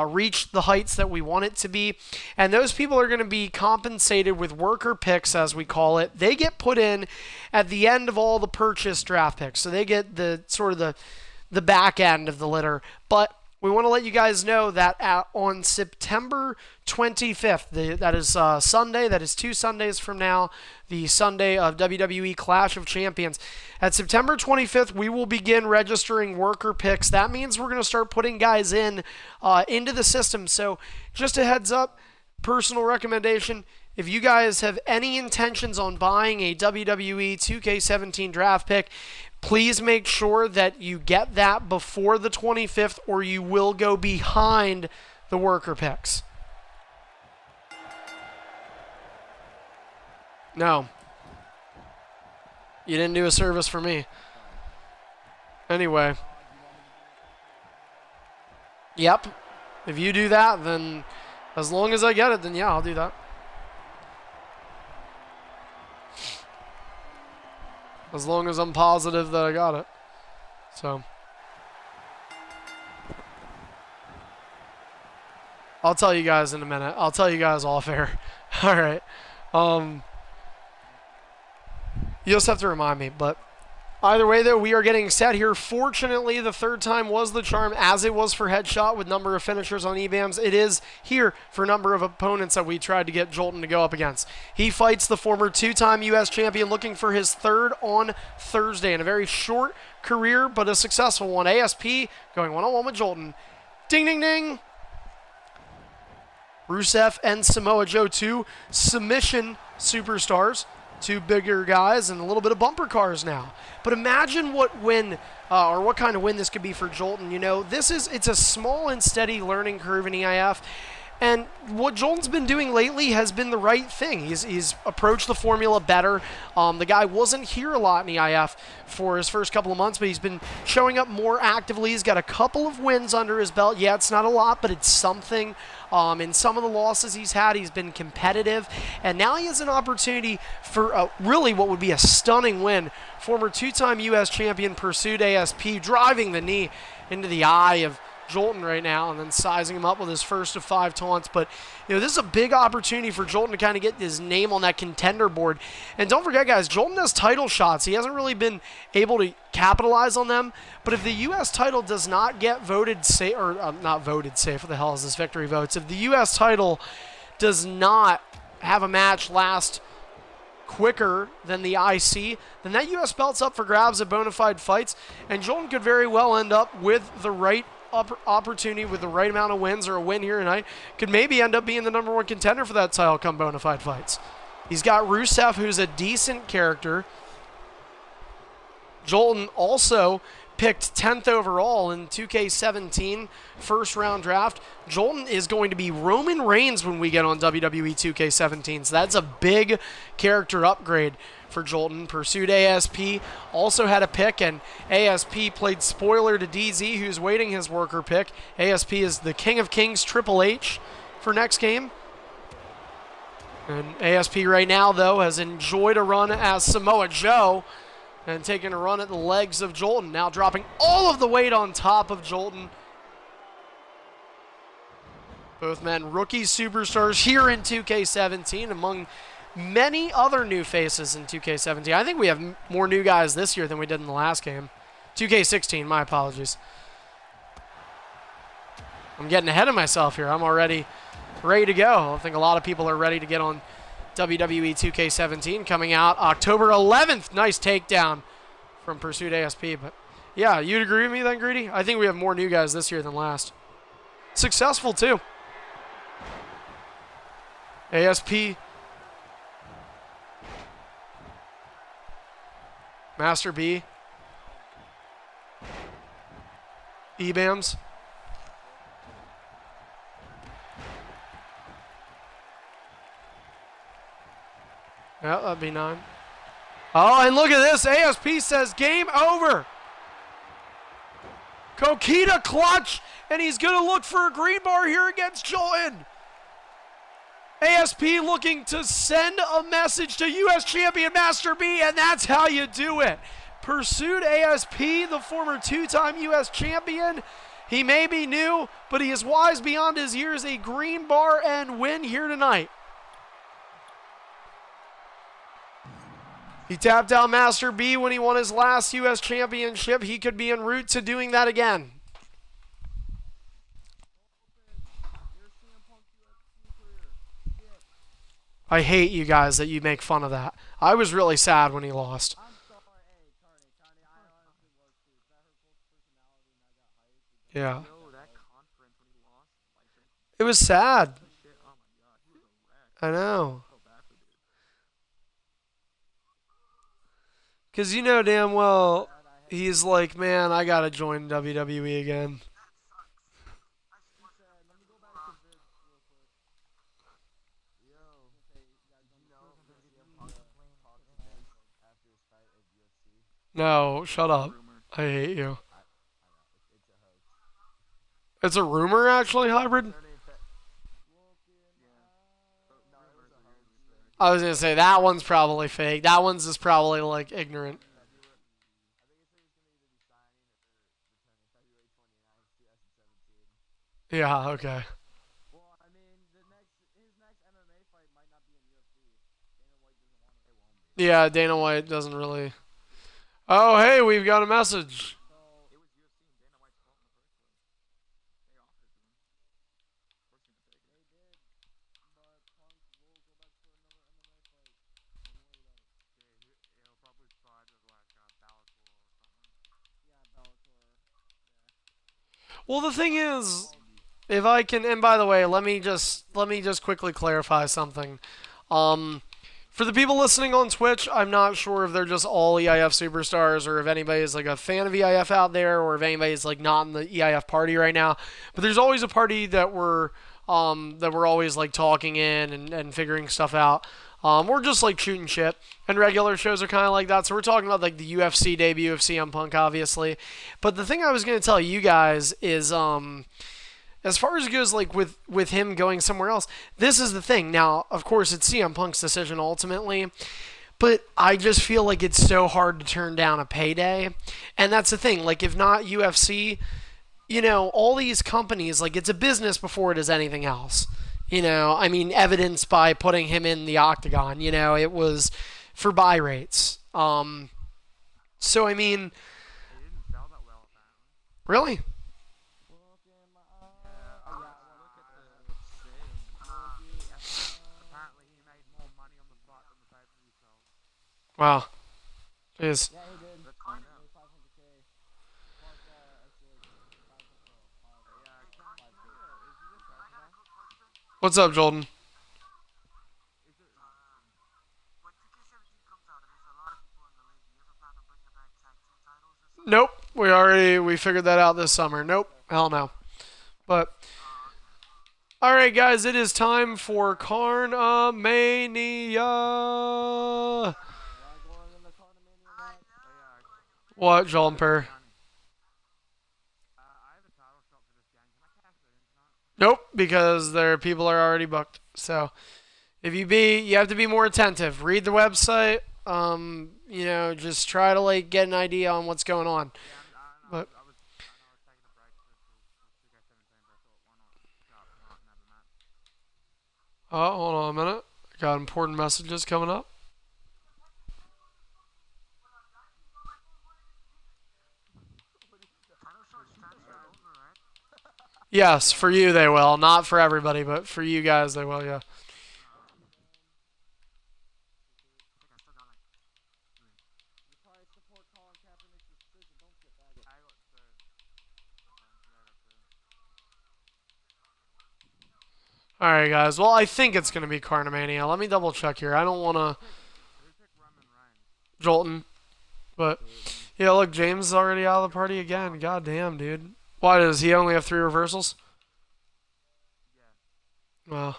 reach the heights that we want it to be. And those people are going to be compensated with worker picks, as we call it. They get put in at the end of all the purchase draft picks. So they get the sort of the back end of the litter. But we want to let you guys know that on September 25th, that is Sunday, that is 2 Sundays from now, the Sunday of WWE Clash of Champions. At September 25th, we will begin registering worker picks. That means we're going to start putting guys into the system. So just a heads up, personal recommendation, if you guys have any intentions on buying a WWE 2K17 draft pick, please make sure that you get that before the 25th, or you will go behind the worker picks. No. You didn't do a service for me. Anyway. Yep. If you do that, then as long as I get it, then yeah, I'll do that. As long as I'm positive that I got it. So. I'll tell you guys in a minute. I'll tell you guys off air. Alright. You just have to remind me, but Either way, though, we are getting set here. Fortunately, the third time was the charm, as it was for Headshot with number of finishers on EBAMs. It is here for number of opponents that we tried to get Jolton to go up against. He fights the former two-time U.S. champion, looking for his third on Thursday in a very short career, but a successful one. ASP going one-on-one with Jolton. Ding, ding, ding. Rusev and Samoa Joe, two submission superstars. Two bigger guys and a little bit of bumper cars now. But imagine what win, or what kind of win this could be for Jolton. You know, it's a small and steady learning curve in EIF. And what Jolton's been doing lately has been the right thing. He's approached the formula better. The guy wasn't here a lot in EIF for his first couple of months, but he's been showing up more actively. He's got a couple of wins under his belt. Yeah, it's not a lot, but it's something. In some of the losses he's had, he's been competitive. And now he has an opportunity for really what would be a stunning win. Former two-time U.S. champion Pursued ASP driving the knee into the eye of Jolton right now and then sizing him up with his first of 5 taunts. But, you know, this is a big opportunity for Jolton to kind of get his name on that contender board. And don't forget, guys, Jolton has title shots. He hasn't really been able to capitalize on them. But if the U.S. title does not get voted safe, or not voted safe, what the hell is this victory votes? If the U.S. title does not have a match last quicker than the IC, then that U.S. belt's up for grabs at Bonafide Fights. And Jolton could very well end up with the right opportunity, with the right amount of wins or a win here tonight, could maybe end up being the number 1 contender for that title come Bonafide Fights. He's got Rusev, who's a decent character. Jolton also picked 10th overall in 2K17 first round draft. Jolton is going to be Roman Reigns when we get on WWE 2K17, so that's a big character upgrade for Jolton. Pursued ASP also had a pick, and ASP played spoiler to DZ, who's waiting his worker pick. ASP is the King of Kings Triple H for next game. And ASP right now, though, has enjoyed a run as Samoa Joe and taking a run at the legs of Jolton, now dropping all of the weight on top of Jolton. Both men rookie superstars here in 2K17, among many other new faces in 2K17. I think we have more new guys this year than we did in the last game. 2K16, my apologies. I'm getting ahead of myself here. I'm already ready to go. I think a lot of people are ready to get on WWE 2K17 coming out October 11th. Nice takedown from Pursued ASP. But yeah, you'd agree with me then, Greedy? I think we have more new guys this year than last. Successful too. ASP. Master B. EBAMs. Yeah, that'd be 9. Oh, and look at this. ASP says game over. Kokita clutch, and he's going to look for a green bar here against Jolton. ASP looking to send a message to U.S. Champion Master B, and that's how you do it. Pursued ASP, the former 2-time U.S. Champion. He may be new, but he is wise beyond his years. A green bar and win here tonight. He tapped out Master B when he won his last U.S. Championship. He could be en route to doing that again. I hate you guys that you make fun of that. I was really sad when he lost. Yeah. It was sad. I know. Because you know damn well he's like, man, I got to join WWE again. No, shut up. I hate you. It's a rumor, actually, Hybrid? I was going to say, that one's probably fake. That one's just probably, like, ignorant. Yeah, okay. Yeah, Dana White doesn't really... Oh, hey, we've got a message. It was UFC and Dana White's fault in the first place. They offered it to him. Of course he's gonna take it. He'll probably side with like Bellator or something. Well, the thing is, if I can, and by the way, let me just quickly clarify something. Um, for the people listening on Twitch, I'm not sure if they're just all EIF superstars or if anybody's like a fan of EIF out there or if anybody's like not in the EIF party right now. But there's always a party that we're always like talking in and figuring stuff out. We're just like shooting shit, and regular shows are kind of like that. So we're talking about like the UFC debut of CM Punk, obviously. But the thing I was gonna tell you guys is, as far as it goes, like with him going somewhere else, this is the thing. Now, of course, it's CM Punk's decision ultimately, but I just feel like it's so hard to turn down a payday, and that's the thing. Like, if not UFC, all these companies, like, it's a business before it is anything else. I mean, evidenced by putting him in the octagon. It was for buy rates. So I mean, It didn't sell that well apparently. really, Look at the thing. Apparently he made more money on the fight than the pay-per-view sold. wow, jeez. Let's find out. Is he just What's up, Jordan? Is it? Nope. We figured that out this summer. Nope. Hell no. But all right, guys, it is time for Carnamania. What, Jordan Per? I have a title shot for this game. Can I cash that in tonight? Nope, because their people are already booked. So if you have to be more attentive. Read the website. Just try to like get an idea on what's going on. Yeah, But I know I was taking a break till 2K17, but I thought why not pick up tonight and have a match. oh, hold on a minute. Got important messages coming up. Yes, for you they will. Not for everybody, but for you guys they will. Yeah. I got two. All right, guys. Well, I think it's gonna be Carnamania. Let me double check here. I don't want to Who picked Roman Reigns? Jolton, but yeah. Look, James is already out of the party again. God damn, dude. Why does he only have 3 reversals? Yeah. Well,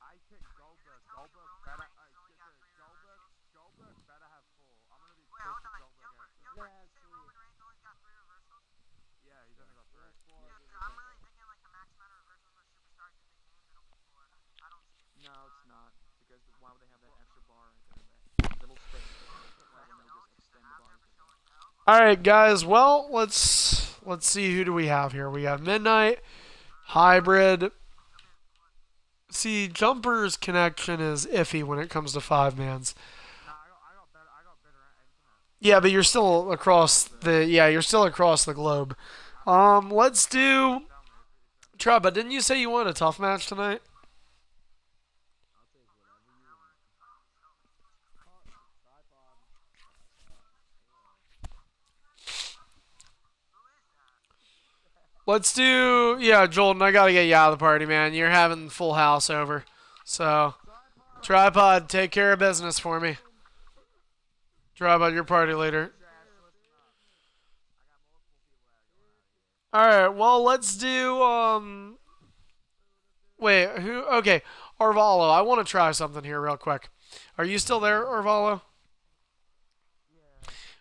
I picked Goldberg. Goldberg better have four. I'm gonna be pissed if Goldberg has two. Yeah, he's only got three. No, it's not. Because why would they have that extra bar right there? That little space. Why wouldn't they just extend the bar? all right, guys. Well, let's see who do we have here. We have Midnight, Hybrid. See, Jumper's connection is iffy when it comes to 5 mans. No, I got better internet. Yeah, but you're still across the globe. Let's do Tell me if Trouba. Didn't you say you want a tough match tonight? Let's do Jolton. I gotta get you out of the party, man. You're having full house over, so Tripod, take care of business for me. Tripod, your party later. All right. Well, let's do Wait, who? Okay, Arvalo. I want to try something here real quick. Are you still there, Arvalo?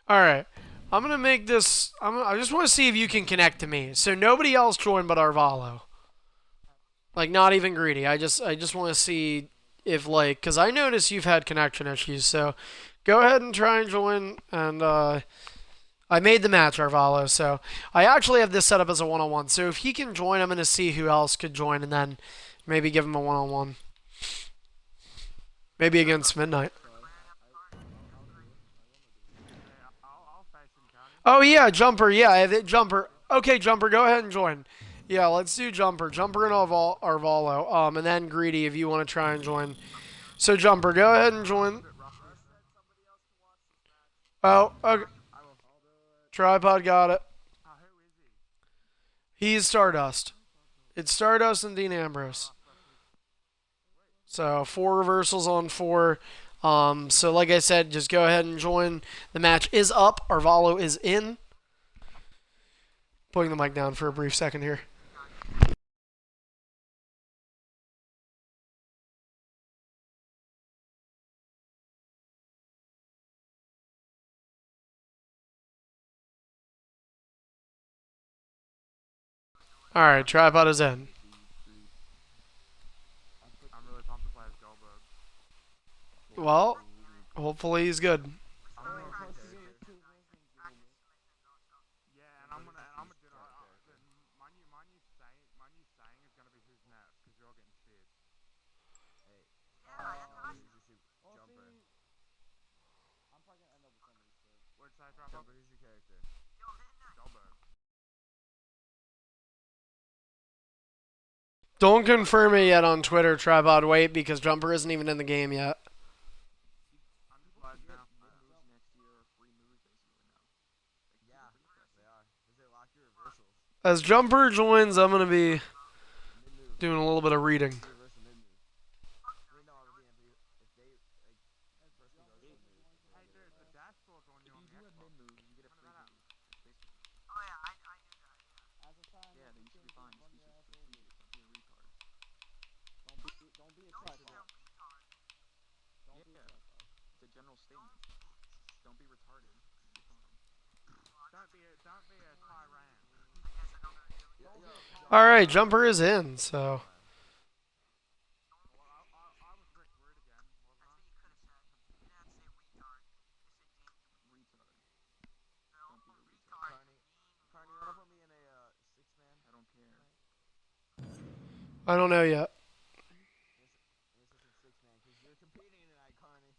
All right. I'm gonna make this. I just want to see if you can connect to me. So nobody else joined but Arvalo. Like not even greedy. I just want to see if like because I noticed you've had connection issues. So go ahead and try and join. And I made the match, Arvalo. So I actually have this set up as a one-on-one. So if he can join, I'm gonna see who else could join, and then maybe give him a one-on-one. Maybe against Midnight. Oh yeah, Jumper. Yeah, Jumper. Okay, Jumper, go ahead and join. Yeah, let's do Jumper. Jumper and Arvalo. And then Greedy if you want to try and join. So Jumper, go ahead and join. Oh, okay. I will. Tripod got it. Who is he? He's Stardust. It's Stardust and Dean Ambrose. So 4 reversals on 4. So like I said, just go ahead and join. The match is up. Arvalo is in. Putting the mic down for a brief second here. All right, tripod is in. I'm really pumped to play as Goldberg. Well, hopefully he's good. Yeah, and I'm gonna do my new saying is gonna be who's next because you're all getting shit. What'd you say, Trapper? Jumper, who's your character? Goldberg. Don't confirm it yet on Twitter, tripod. Wait, because Jumper isn't even in the game yet. I'm just glad now. Moves next year are free moves basically now. Yeah, they are. Because they lock your reversals. As Jumper joins, I'm gonna be doing a little bit of reading. Hey, dude, the dashboard's on you on the Xbox. Moves, you get a free move. Yeah, then you should be fine. Just be strategic. Don't be a retard. Yeah, it's a general statement. Don't be retarded. You're fine. Don't be a tyrant. All right, Jumper is in. So Well, I was Rick Rude again, wasn't I? Retard. Don't be a retard. Carney, you wanna put me in a 6-man? I don't care. I don't know yet. This isn't 6-man because you're competing tonight, Carney.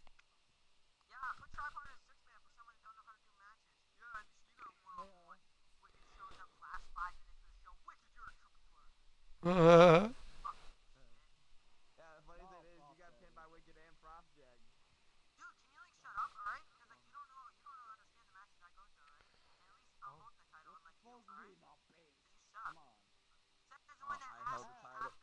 Uh, Yeah, the funny thing is, you got pinned by Wicked and Propjack. I held the title.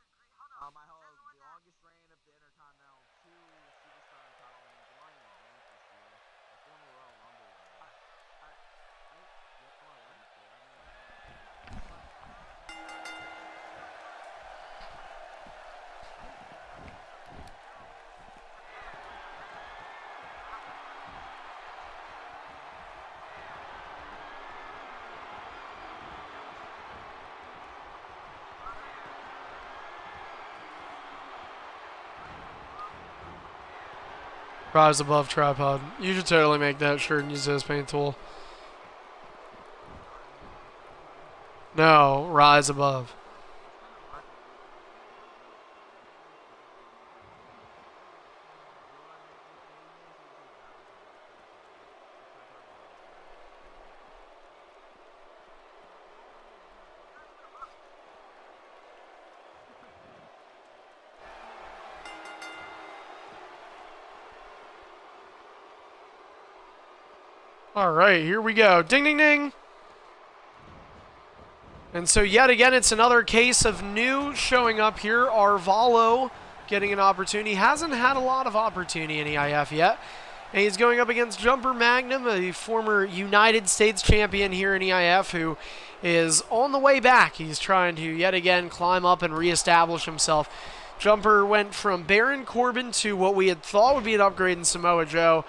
I held the longest reign of the Intercontinental 2 Superstar title reigns of Money in the Bank this year. A former Royal Rumble winner. rise above tripod. You should totally make that shirt and use it as paint tool. No, rise above. All right, here we go. Ding, ding, ding. And so yet again, it's another case of new showing up here. Arvalo getting an opportunity. Hasn't had a lot of opportunity in EIF yet. And he's going up against Jumper Magnum, a former United States champion here in EIF, who is on the way back. He's trying to yet again climb up and reestablish himself. Jumper went from Baron Corbin to what we had thought would be an upgrade in Samoa Joe.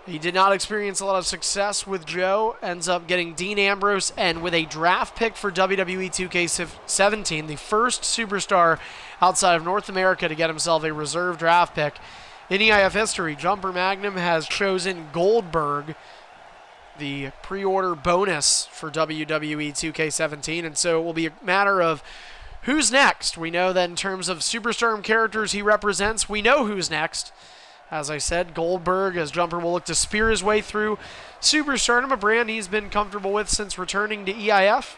He did not experience a lot of success with Joe, ends up getting Dean Ambrose, and with a draft pick for WWE 2K17, the first superstar outside of North America to get himself a reserve draft pick in EIF history. Jumper Magnum has chosen Goldberg, the pre-order bonus for WWE 2K17, and so it will be a matter of who's next. We know that in terms of superstar characters he represents, we know who's next. As I said, Goldberg, as Jumper will look to spear his way through Superstardom, a brand he's been comfortable with since returning to EIF.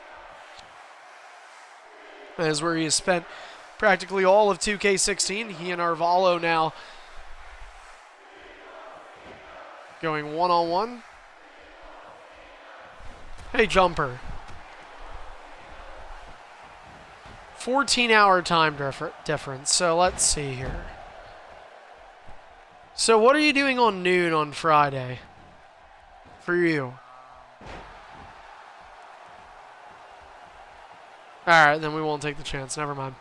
That is where he has spent practically all of 2K16. He and Arvalo now going one-on-one. Hey, Jumper. 14-hour time difference, so let's see here. So what are you doing on noon on Friday? For you. Alright, then we won't take the chance. Never mind.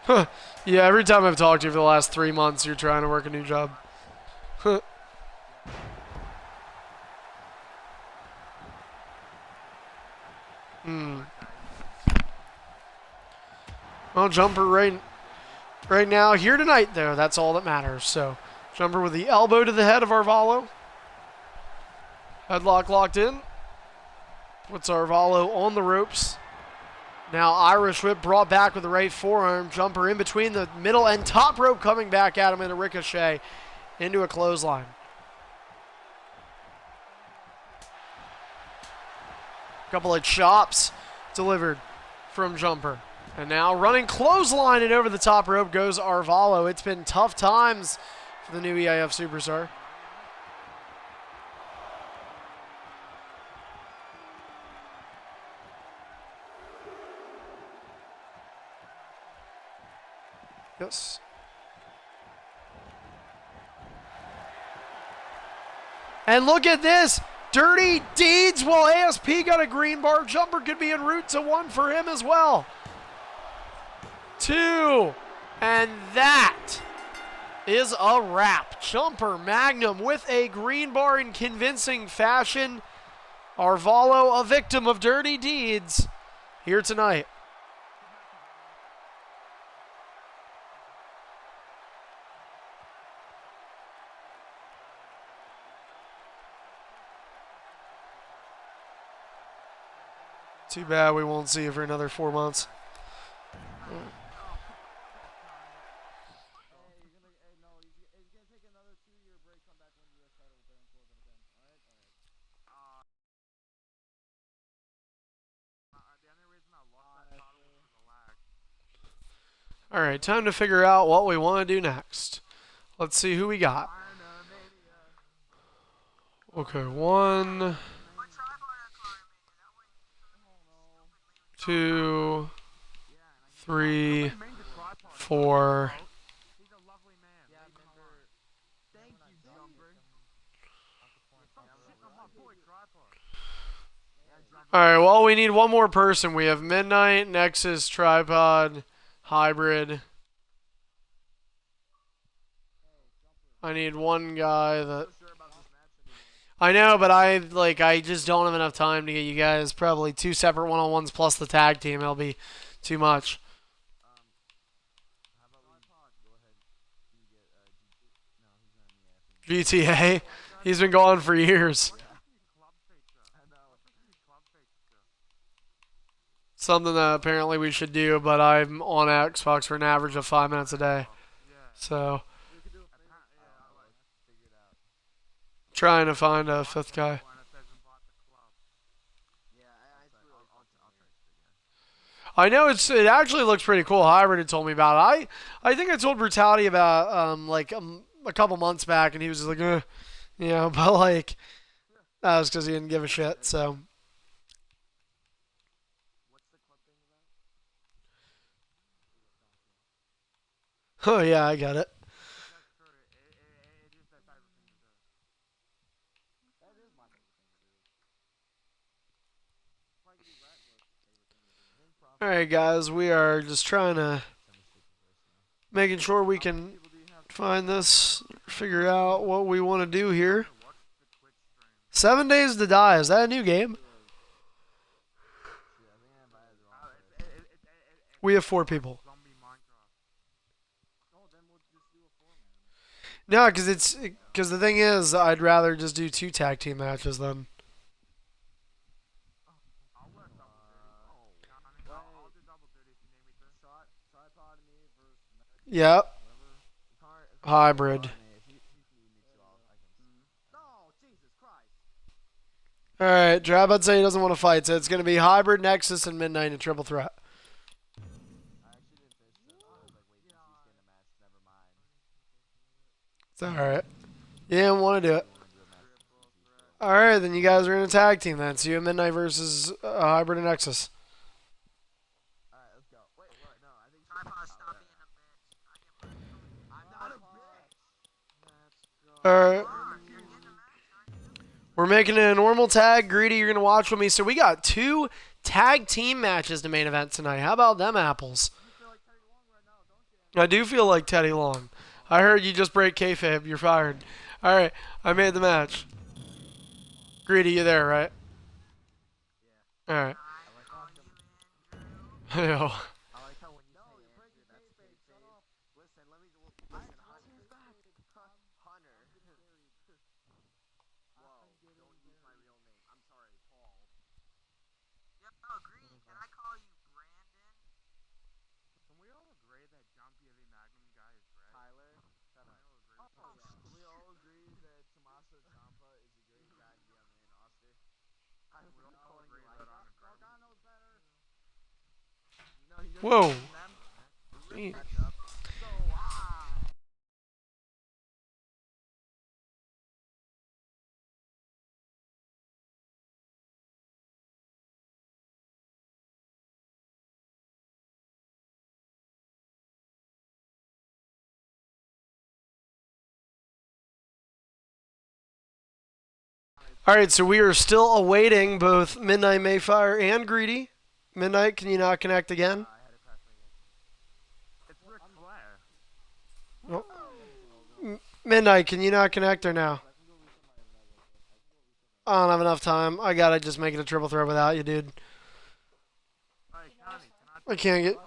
Huh. Yeah, every time I've talked to you for the last 3 months, you're trying to work a new job. Huh. Well, Jumper right now, here tonight, though. That's all that matters. So, Jumper with the elbow to the head of Arvalo. Headlock locked in. Puts Arvalo on the ropes. Now Irish Whip brought back with the right forearm. Jumper in between the middle and top rope coming back at him in a ricochet into a clothesline. Couple of chops delivered from Jumper. And now running clothesline and over the top rope goes Arvalo. It's been tough times for the new EIF superstar. Yes. And look at this. Dirty Deeds. Well, ASP got a green bar. Jumper could be en route to 1 for him as well. 2. And that is a wrap. Jumper Magnum with a green bar in convincing fashion. Arvalo, a victim of Dirty Deeds, here tonight. Too bad we won't see you for another 4 months. All right, time to figure out what we want to do next. Let's see who we got. Okay, 1, 2, 3, 4. All right, well, we need one more person. We have Midnight, Nexus, Tripod, Hybrid. I need one guy that... I know, but I just don't have enough time to get you guys probably 2 separate one-on-ones plus the tag team. It'll be too much. GTA? He's been gone for years. Something that apparently we should do, but I'm on Xbox for an average of 5 minutes a day. So, trying to find a 5th guy. I know it actually looks pretty cool. Hybrid had told me about it. I think I told Brutality about a couple months back, and he was just like, but like that was because he didn't give a shit. So. Oh yeah, I got it. Alright guys, we are just trying to making sure we can find this, figure out what we want to do here. 7 Days to Die, is that a new game? We have 4 people. No, because the thing is, I'd rather just do 2 tag team matches then. Yep. Connor Hybrid. me. If you need me to, I can. No, Jesus Christ. All right. Drabot say he doesn't want to fight, so it's going to be Hybrid, Nexus, and Midnight in triple threat. I actually didn't finish this. I was like, wait, DC's getting a match. Never mind. It's all right. You didn't want to do I it. do want to do a match. Triple threat. All right, then you guys are in a tag team then. So you have Midnight versus Hybrid and Nexus. Alright, let's go. Wait, what? No, I think. Tripod, stop being a bitch. I'm not a bitch. Let's All go. right. You're getting a match, aren't you? We're making it a normal tag. Greedy, you're going to watch with me. So we got 2 tag team matches to main event tonight. How about them apples? You feel like Teddy Long right now, don't you? I do feel like Teddy Long. I heard you just break kayfabe. You're fired. All right, I made the match. Greedy, you there, right? All right. I like how Yo. I like how when you say Andrew, that's kayfabe. Listen, let me. Listen, Hunter. Hunter. Whoa! Don't use my real name. I'm sorry, Paul. Yo, Green, can I call you Brandon? Can we all agree that John P.A.V. Magnum guy is great? Tyler. Shut up. Oh, yeah. Can we all agree that Tommaso Ciampa is a great guy to be on the main roster? I'm We really all calling agree you that out. I'm incredible. Gargano's better. No, he doesn't Whoa. beat them. Damn. Catch up. So high. All right, so we are still awaiting both Midnight Mayfire and Greedy. Midnight, can you not connect again? I had to crash my game. It's Ric Flair. Midnight, can you not connect or now? I don't have enough time. I gotta just make it a triple threat without you, dude. Hey, Connie, can I I can't get.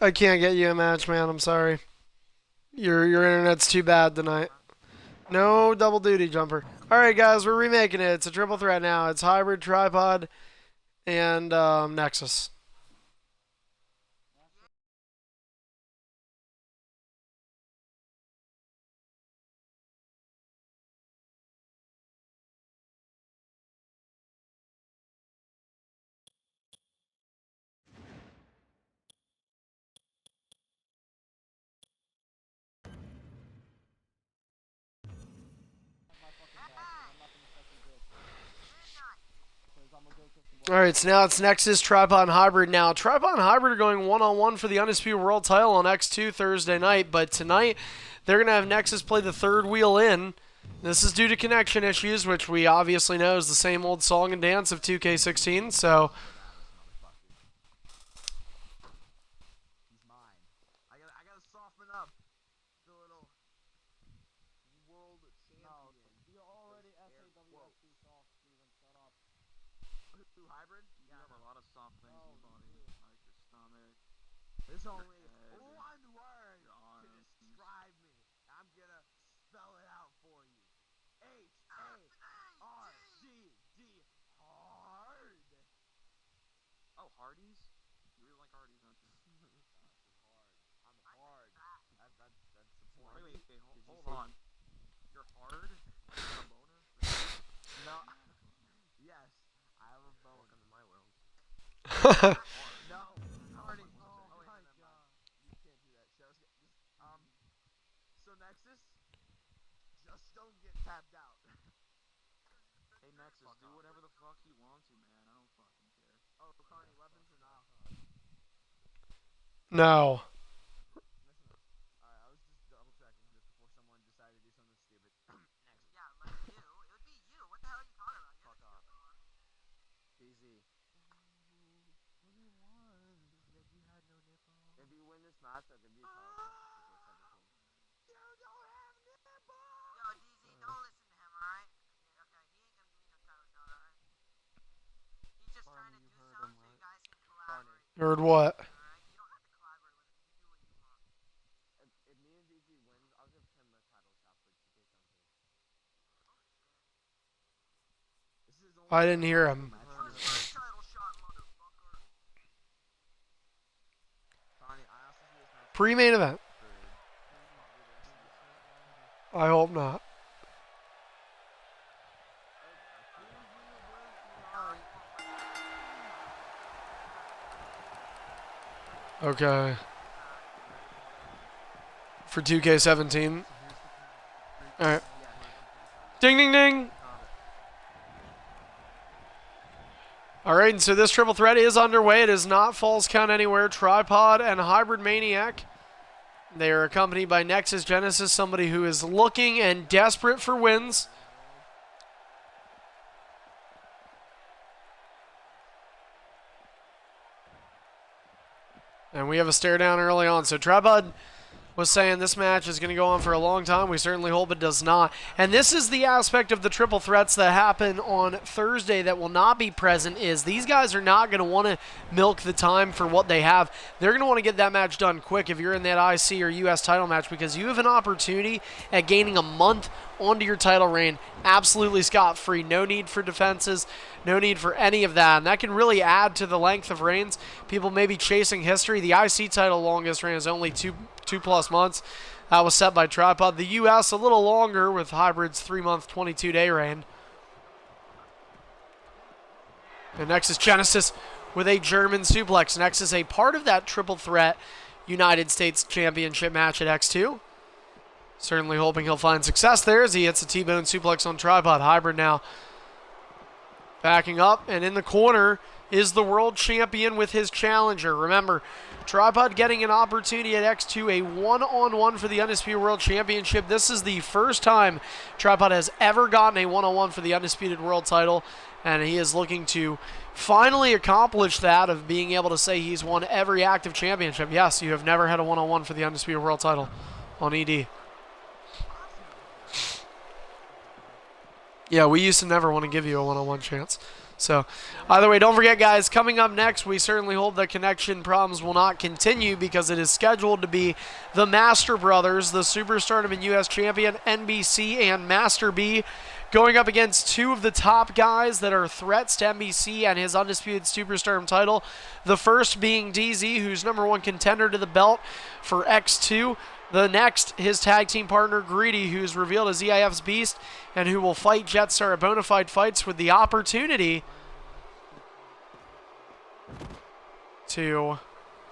I can't get you a match, man. I'm sorry. Your internet's too bad tonight. No double duty jumper. All right, guys, we're remaking it. It's a triple threat now. It's hybrid, tripod, and Nexus. All right, so now it's Nexus, Tripod, and Hybrid. Now, Tripod and Hybrid are going one-on-one for the Undisputed World title on X2 Thursday night, but tonight they're going to have Nexus play the third wheel in. This is due to connection issues, which we obviously know is the same old song and dance of 2K16, so... He's mine. I gotta soften up. The little world champion. You're already SAWFC soft, Steven. Shut up. Who hybrid? You have a lot of soft things in your body, like your stomach. There's only head, one word your to arms. describe me. I'm gonna spell it out for you. H-A-R-D-D. Hard. Oh, Hardee's? You really like Hardee's, don't you? I'm hard. That's the point. Wait, hold say- on. You're hard? You got a boner? No. Yes, I have a bone. Welcome to my world. Hard. No. Hardy. Oh, Oh, wait, my no, never mind. You can't do that. Show us. So Nexus, just don't get tapped out. Hey, Nexus, do whatever the fuck you want to, man. I don't fucking care. Oh, Connie, weapons or not? No. Listen. Alright, I was just double checking just before someone decided to do something stupid. Nexus. Yeah, like you. It would be you. What the hell are you talking about? You're Fuck the off. stupid one. DZ. What do you want? He said you had no nipple. If you win this match, I'll give you a title. You don't have nipple! Yo, DZ, don't listen to him, alright? Okay, he ain't gonna give you no title shot, alright? He's just trying to do something so you guys can collaborate. Heard what? Alright? You don't have to collaborate with him. You do what you want. If me and DZ wins, I'll give him a title shot for 2K17. This is only I didn't hear him. Where's my title shot, motherfucker? Connie, I Pre-main event. I hope not. Okay. For 2K17. Alright. Ding, ding, ding. Alright, and so this triple threat is underway. It is not Falls Count Anywhere. Tripod and Hybrid Maniac. They are accompanied by Nexus Genesis, somebody who is looking and desperate for wins. And we have a stare down early on. So Tripod was saying this match is going to go on for a long time. We certainly hope it does not. And this is the aspect of the triple threats that happen on Thursday that will not be present, is these guys are not going to want to milk the time for what they have. They're going to want to get that match done quick if you're in that IC or US title match, because you have an opportunity at gaining a month onto your title reign absolutely scot-free. No need for defenses, no need for any of that, and that can really add to the length of reigns. People may be chasing history. The IC title longest reign is only two plus months. That was set by Tripod. The US a little longer with Hybrid's 3-month, 22-day reign. And Nexus Genesis with a German suplex. Nexus a part of that triple threat United States Championship match at X2. Certainly hoping he'll find success there as he hits a T-bone suplex on Tripod. Hybrid now backing up, and in the corner is the world champion with his challenger. Remember, Tripod getting an opportunity at X2, a one-on-one for the Undisputed World Championship. This is the first time Tripod has ever gotten a one-on-one for the Undisputed World title, and he is looking to finally accomplish that of being able to say he's won every active championship. Yes, you have never had a one-on-one for the Undisputed World title on ED. Yeah, we used to never want to give you a one-on-one chance. So, either way, don't forget, guys, coming up next, we certainly hope that connection problems will not continue, because it is scheduled to be the Master Brothers, the Superstardom and U.S. Champion, NBC, and Master B, going up against two of the top guys that are threats to NBC and his Undisputed Superstardom title. The first being DZ, who's #1 contender to the belt for X2. The next, his tag team partner, Greedy, who's revealed as EIF's Beast, and who will fight Jetstar at Bonafide Fights with the opportunity to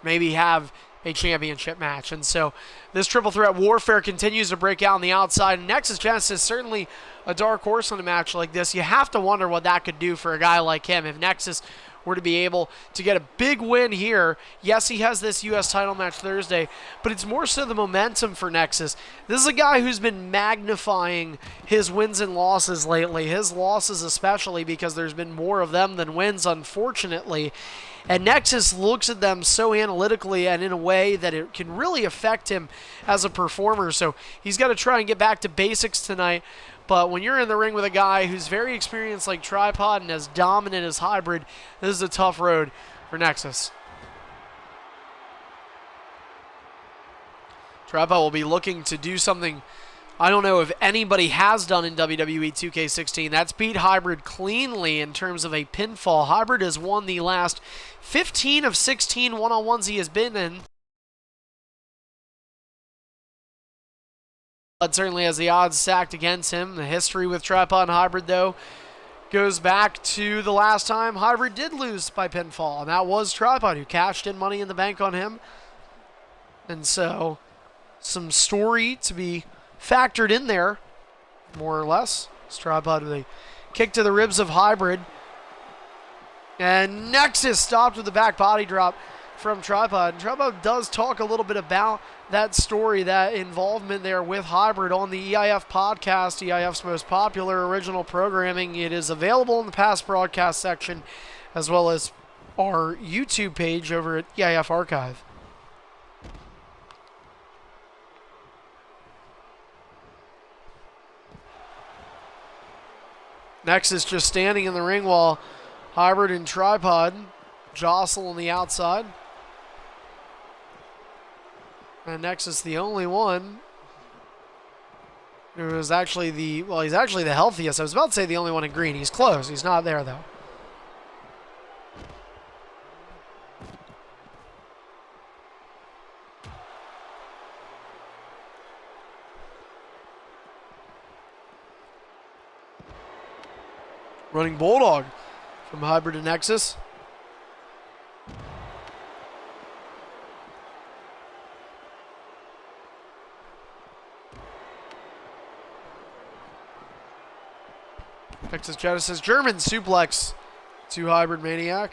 maybe have a championship match. And so this triple threat warfare continues to break out on the outside. Nexus Genesis is certainly a dark horse in a match like this. You have to wonder what that could do for a guy like him if Nexus were to be able to get a big win here. Yes, he has this U.S. title match Thursday, but it's more so the momentum for Nexus. This is a guy who's been magnifying his wins and losses lately, his losses especially, because there's been more of them than wins, unfortunately. And Nexus looks at them so analytically and in a way that it can really affect him as a performer. So he's got to try and get back to basics tonight. But when you're in the ring with a guy who's very experienced like Tripod and as dominant as Hybrid, this is a tough road for Nexus. Tripod will be looking to do something I don't know if anybody has done in WWE 2K16. That's beat Hybrid cleanly in terms of a pinfall. Hybrid has won the last 15 of 16 one-on-ones he has been in. But certainly has the odds stacked against him. The history with Tripod and Hybrid, though, goes back to the last time Hybrid did lose by pinfall, and that was Tripod, who cashed in Money in the Bank on him. And so, some story to be factored in there, more or less. It's Tripod with a kick to the ribs of Hybrid. And Nexus stopped with the back body drop from Tripod. And Tripod does talk a little bit about that story, that involvement there with Hybrid on the EIF podcast, EIF's most popular original programming. It is available in the past broadcast section, as well as our YouTube page over at EIF Archive. Nexus just standing in the ring while Hybrid and Tripod jostle on the outside. And Nexus the only one who is actually he's actually the healthiest. I was about to say the only one in green. He's close. He's not there, though. Running Bulldog from Hybrid to Nexus. Nexus Genesis German suplex to Hybrid Maniac.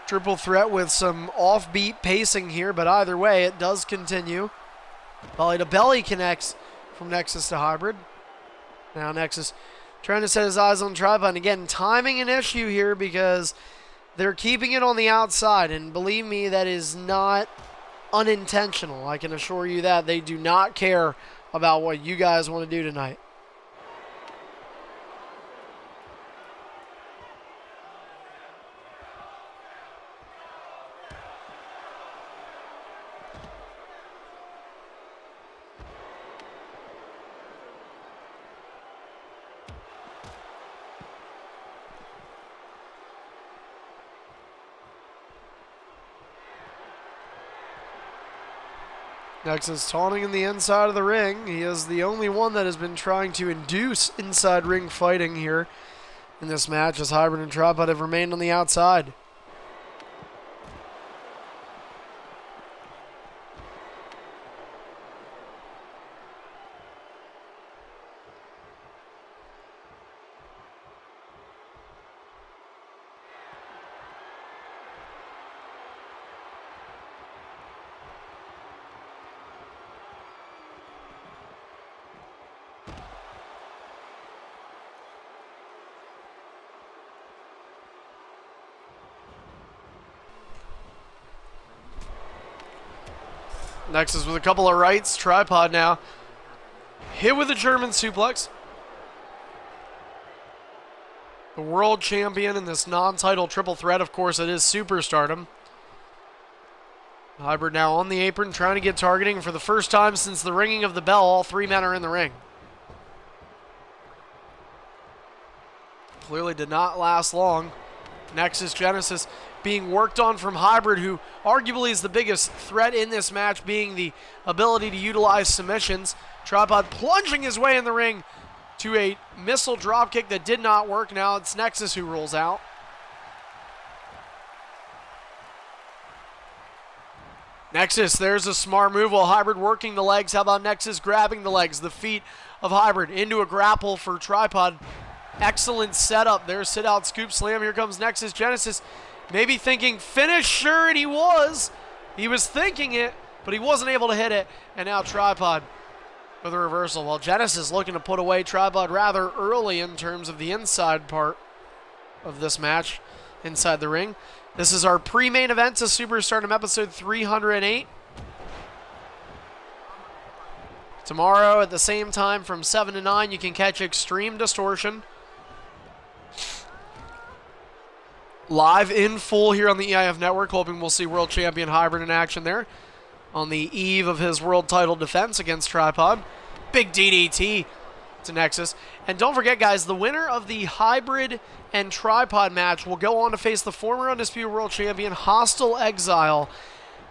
Triple threat with some offbeat pacing here, but either way, it does continue. Belly to belly connects from Nexus to Hybrid. Now Nexus trying to set his eyes on Tripod. And again, timing an issue here because they're keeping it on the outside. And believe me, that is not unintentional. I can assure you that. They do not care about what you guys want to do tonight. Nexus taunting in the inside of the ring. He is the only one that has been trying to induce inside ring fighting here in this match, as Hybrid and Tripod have remained on the outside. Nexus with a couple of rights. Tripod now hit with a German suplex. The world champion in this non-title triple threat, of course, it is superstardom. Hybrid now on the apron, trying to get targeting for the first time since the ringing of the bell. All three men are in the ring. Clearly did not last long. Nexus Genesis being worked on from Hybrid, who arguably is the biggest threat in this match, being the ability to utilize submissions. Tripod plunging his way in the ring to a missile dropkick that did not work. Now it's Nexus who rolls out. Nexus, there's a smart move while Hybrid working the legs. How about Nexus grabbing the legs, the feet of Hybrid into a grapple for Tripod. Excellent setup there. Sit out scoop slam. Here comes Nexus Genesis. Maybe thinking finish, sure, and he was. He was thinking it, but he wasn't able to hit it. And now Tripod with a reversal. While Genesis looking to put away Tripod rather early in terms of the inside part of this match, inside the ring. This is our pre-main event to Superstardom episode 308. Tomorrow at the same time from 7 to 9, you can catch Extreme Distortion. Live in full here on the EIF Network, hoping we'll see World Champion Hybrid in action there on the eve of his world title defense against Tripod. Big DDT to Nexus. And don't forget, guys, the winner of the Hybrid and Tripod match will go on to face the former Undisputed World Champion Hostile Exile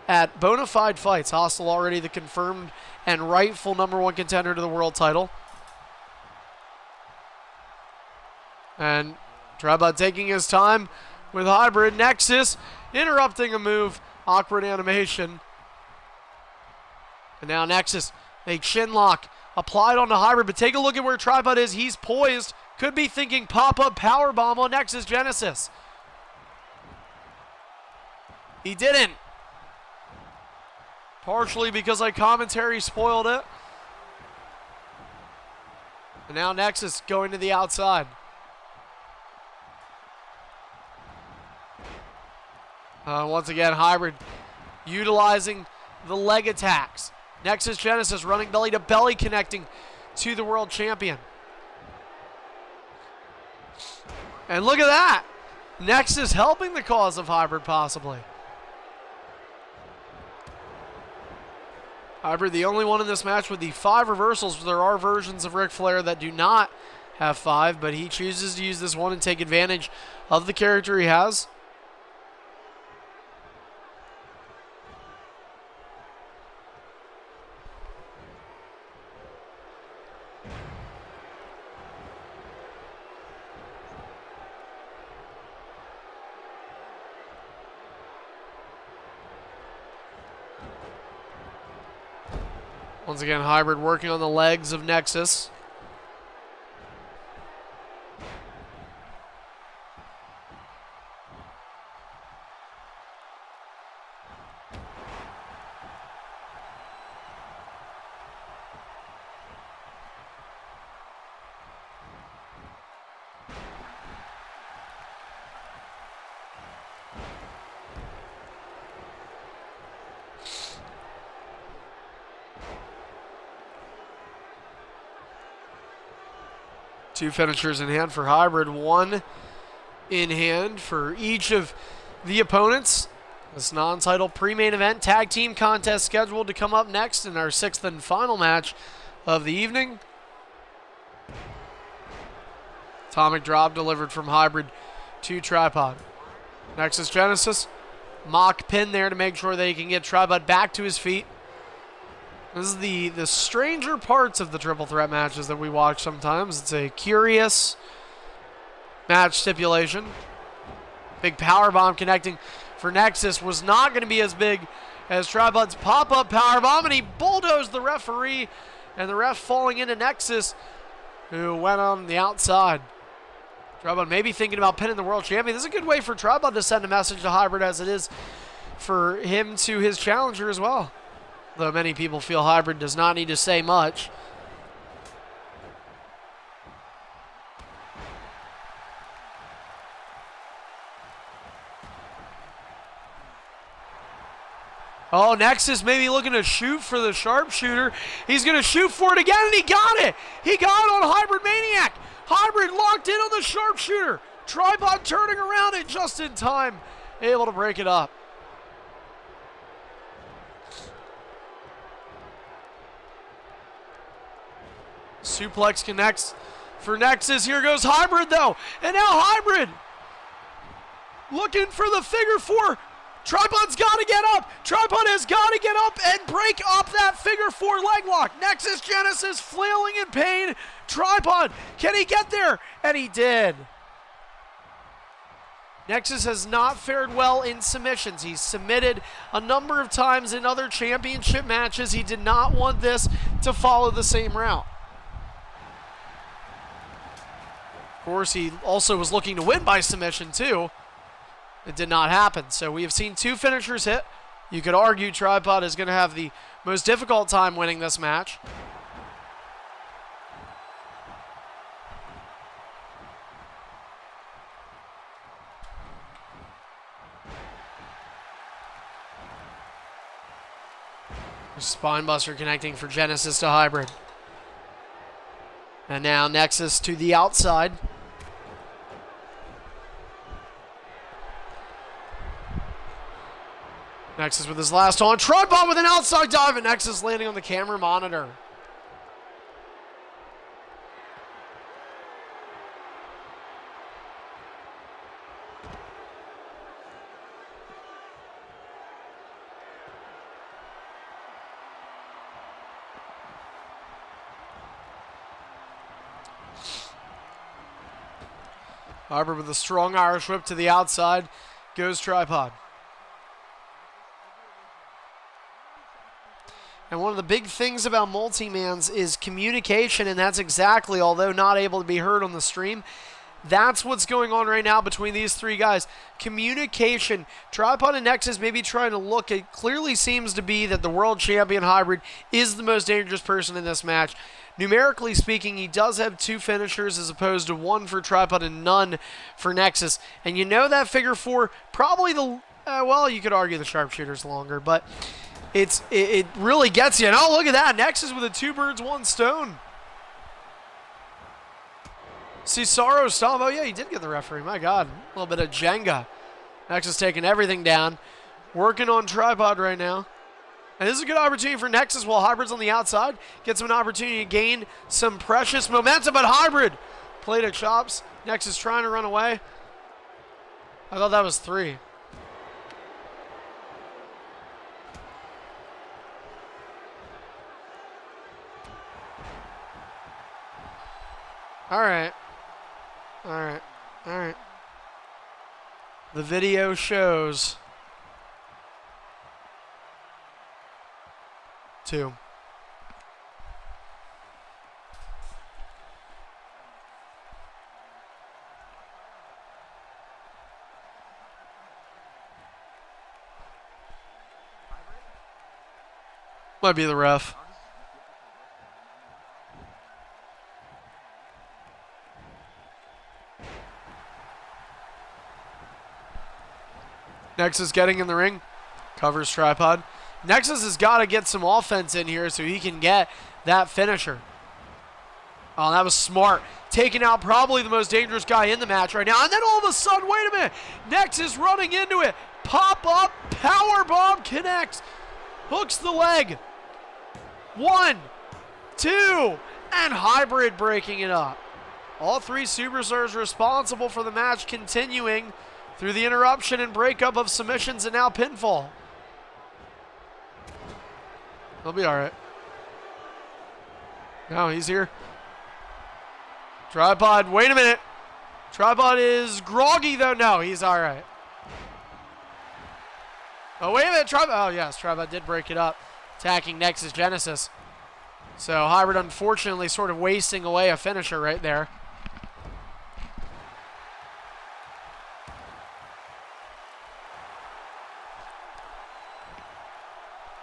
at Bonafide Fights. Hostile already the confirmed and rightful #1 contender to the world title. And Tripod taking his time with Hybrid. Nexus interrupting a move. Awkward animation. And now Nexus, a chin lock applied onto Hybrid, but take a look at where Tripod is. He's poised. Could be thinking pop-up powerbomb on Nexus Genesis. He didn't. Partially because my commentary spoiled it. And now Nexus going to the outside. Once again, Hybrid utilizing the leg attacks. Nexus Genesis running belly to belly, connecting to the world champion. And look at that. Nexus helping the cause of Hybrid possibly. Hybrid, the only one in this match with the 5 reversals. There are versions of Ric Flair that do not have 5, but he chooses to use this one and take advantage of the character he has. Once again, Hybrid working on the legs of Nexus. Two finishers in hand for Hybrid, one in hand for each of the opponents. This non-title pre-main event tag team contest scheduled to come up next in our 6th and final match of the evening. Atomic drop delivered from Hybrid to Tripod. Nexus Genesis, mock pin there to make sure that he can get Tripod back to his feet. This is the stranger parts of the triple threat matches that we watch sometimes. It's a curious match stipulation. Big powerbomb connecting for Nexus was not going to be as big as Tripod's pop-up powerbomb, and he bulldozed the referee, and the ref falling into Nexus, who went on the outside. Tripod maybe thinking about pinning the world champion. This is a good way for Tripod to send a message to Hybrid, as it is for him to his challenger as well. Though many people feel Hybrid does not need to say much. Oh, Nexus maybe looking to shoot for the sharpshooter. He's going to shoot for it again, and he got it. He got it on Hybrid Maniac. Hybrid locked in on the sharpshooter. Tripod turning around it just in time, able to break it up. Suplex connects for Nexus. Here goes Hybrid, though. And now Hybrid looking for the figure 4. Tripod's got to get up. Tripod has got to get up and break up that figure 4 leg lock. Nexus Genesis flailing in pain. Tripod, can he get there? And he did. Nexus has not fared well in submissions. He's submitted a number of times in other championship matches. He did not want this to follow the same route. Of course, he also was looking to win by submission, too. It did not happen. So we have seen 2 finishers hit. You could argue Tripod is going to have the most difficult time winning this match. Spinebuster connecting for Genesis to Hybrid. And now Nexus to the outside. Nexus with his last on. Tripod with an outside dive, and Nexus landing on the camera monitor. Hybrid with a strong Irish whip to the outside. Goes Tripod. And one of the big things about multi-mans is communication, and that's exactly, although not able to be heard on the stream, that's what's going on right now between these 3 guys. Communication. Tripod and Nexus may be trying to look. It clearly seems to be that the world champion Hybrid is the most dangerous person in this match. Numerically speaking, he does have 2 finishers as opposed to 1 for Tripod and none for Nexus. And you know that figure 4, probably the, well, you could argue the sharpshooter's longer, but it really gets you. And oh, look at that. Nexus with a 2 birds, 1 stone. Cesaro stomp. Oh, yeah, he did get the referee. My God. A little bit of Jenga. Nexus taking everything down. Working on Tripod right now. And this is a good opportunity for Nexus while Hybrid's on the outside. Gets him an opportunity to gain some precious momentum, but Hybrid played at chops. Nexus trying to run away. I thought that was 3. All right. All right. All right. The video shows 2. Might be the ref. Nexus getting in the ring. Covers tripod. Nexus has got to get some offense in here so he can get that finisher. Oh, that was smart. Taking out probably the most dangerous guy in the match right now. And then all of a sudden, wait a minute. Nexus running into it. Pop up. Power bomb connects. Hooks the leg. 1, 2, and Hybrid breaking it up. All 3 superstars responsible for the match continuing through the interruption and breakup of submissions and now pinfall. He'll be all right. No, he's here. Tripod, wait a minute. Tripod is groggy though. No, he's all right. Oh, wait a minute. Oh, yes, Tripod did break it up. Attacking Nexus Genesis. So Hybrid unfortunately sort of wasting away a finisher right there.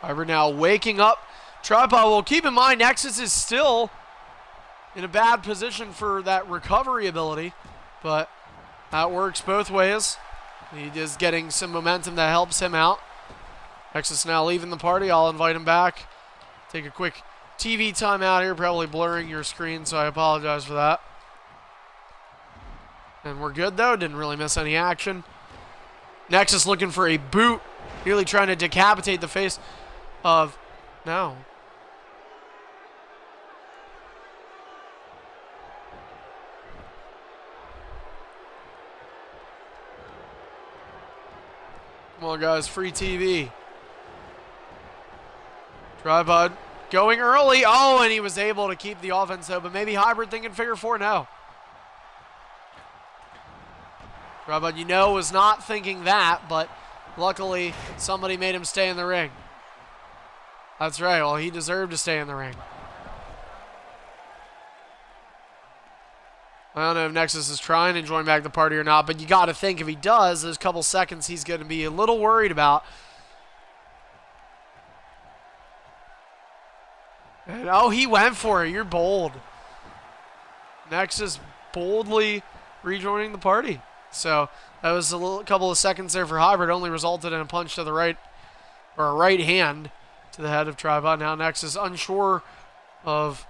Hybrid now waking up. Tripod, well, keep in mind, Nexus is still in a bad position for that recovery ability, but that works both ways. He is getting some momentum that helps him out. Nexus now leaving the party. I'll invite him back. Take a quick TV timeout here, probably blurring your screen, so I apologize for that. And we're good, though. Didn't really miss any action. Nexus looking for a boot, nearly trying to decapitate the face of... No. Come on, guys. Free TV. Tripod going early. Oh, and he was able to keep the offense, though. But maybe Hybrid thinking figure 4 now. Tripod, you know, was not thinking that, but luckily somebody made him stay in the ring. That's right. Well, he deserved to stay in the ring. I don't know if Nexus is trying to join back the party or not, but you got to think if he does, those couple seconds he's going to be a little worried about. And, oh, he went for it. You're bold. Nexus boldly rejoining the party. So that was a couple of seconds there for Hybrid. Only resulted in a punch to the right, or a right hand to the head of Tripod. Now Nexus unsure of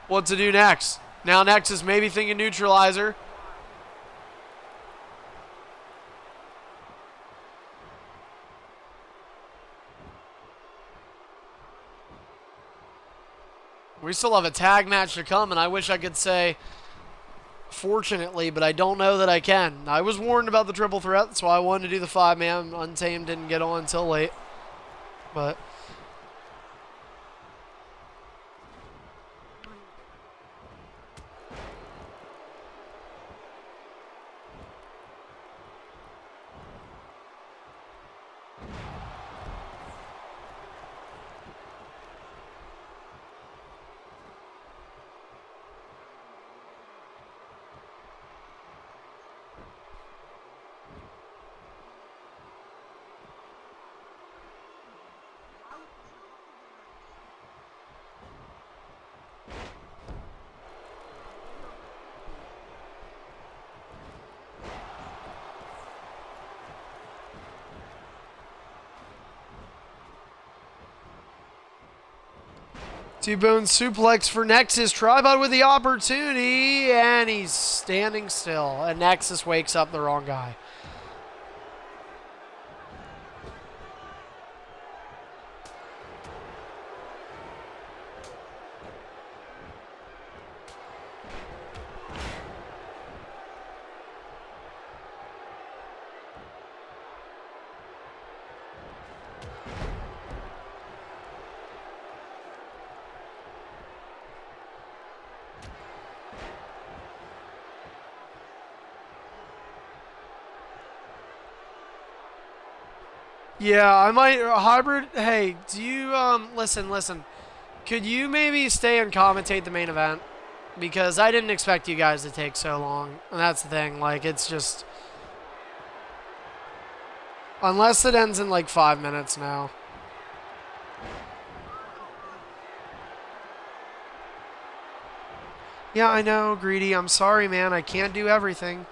what to do next. Now Nexus maybe thinking neutralizer. We still have a tag match to come, and I wish I could say fortunately, but I don't know that I can. I was warned about the triple threat, so I wanted to do the 5-man. Untamed didn't get on until late. But T-bone suplex for Nexus. Tripod with the opportunity, and he's standing still. And Nexus wakes up the wrong guy. Yeah, I might hybrid. Hey, do you listen? Could you maybe stay and commentate the main event? Because I didn't expect you guys to take so long. And that's the thing. Like, it's just unless it ends in like 5 minutes now. Yeah, I know, Greedy. I'm sorry, man. I can't do everything.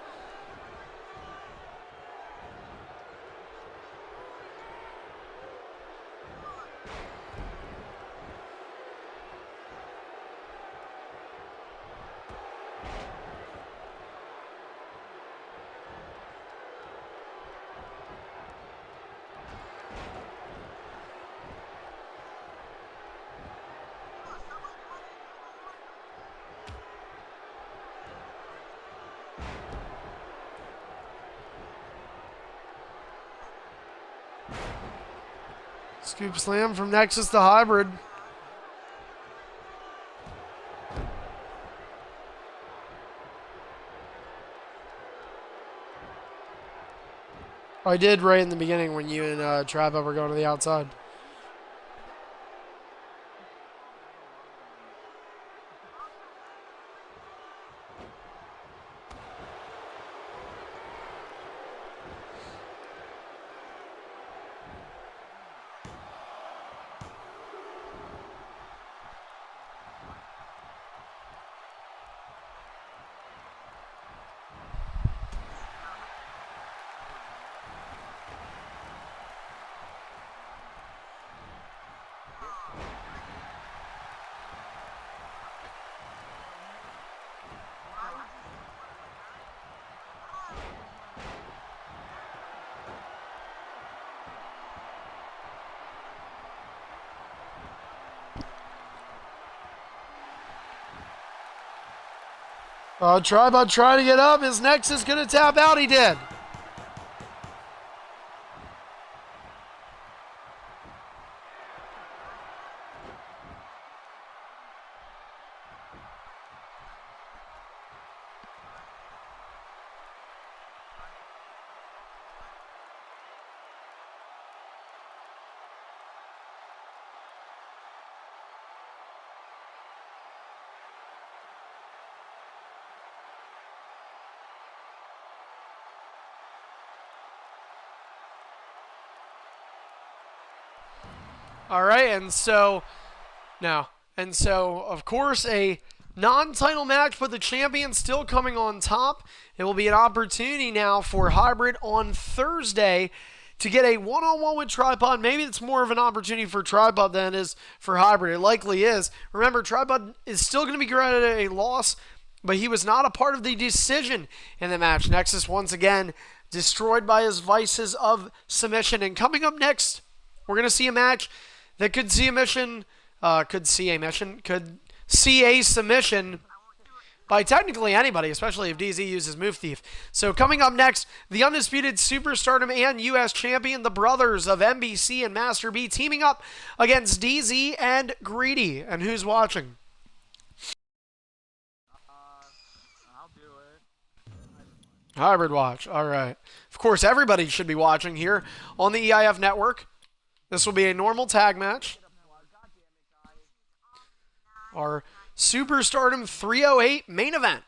Scoop slam from Nexus to hybrid. I did right in the beginning when you and Trappa were going to the outside. Tribot trying to get up. His Nexus going to tap out. He did. All right, and so of course a non-title match, but the champion still coming on top. It will be an opportunity now for hybrid on Thursday to get a one-on-one with Tripod. Maybe it's more of an opportunity for Tripod than it is for hybrid. It likely is. Remember, Tripod is still going to be granted a loss, but he was not a part of the decision in the match. Nexus once again destroyed by his vices of submission. And coming up next, we're going to see a match that could see a submission by technically anybody, especially if DZ uses Move Thief. So coming up next, the undisputed Superstardom and U.S. champion, the brothers of MBC and Master B, teaming up against DZ and Greedy. And who's watching? I'll do it. Hybrid watch. All right. Of course, everybody should be watching here on the EIF network. This will be a normal tag match. Our Superstardom 308 main event.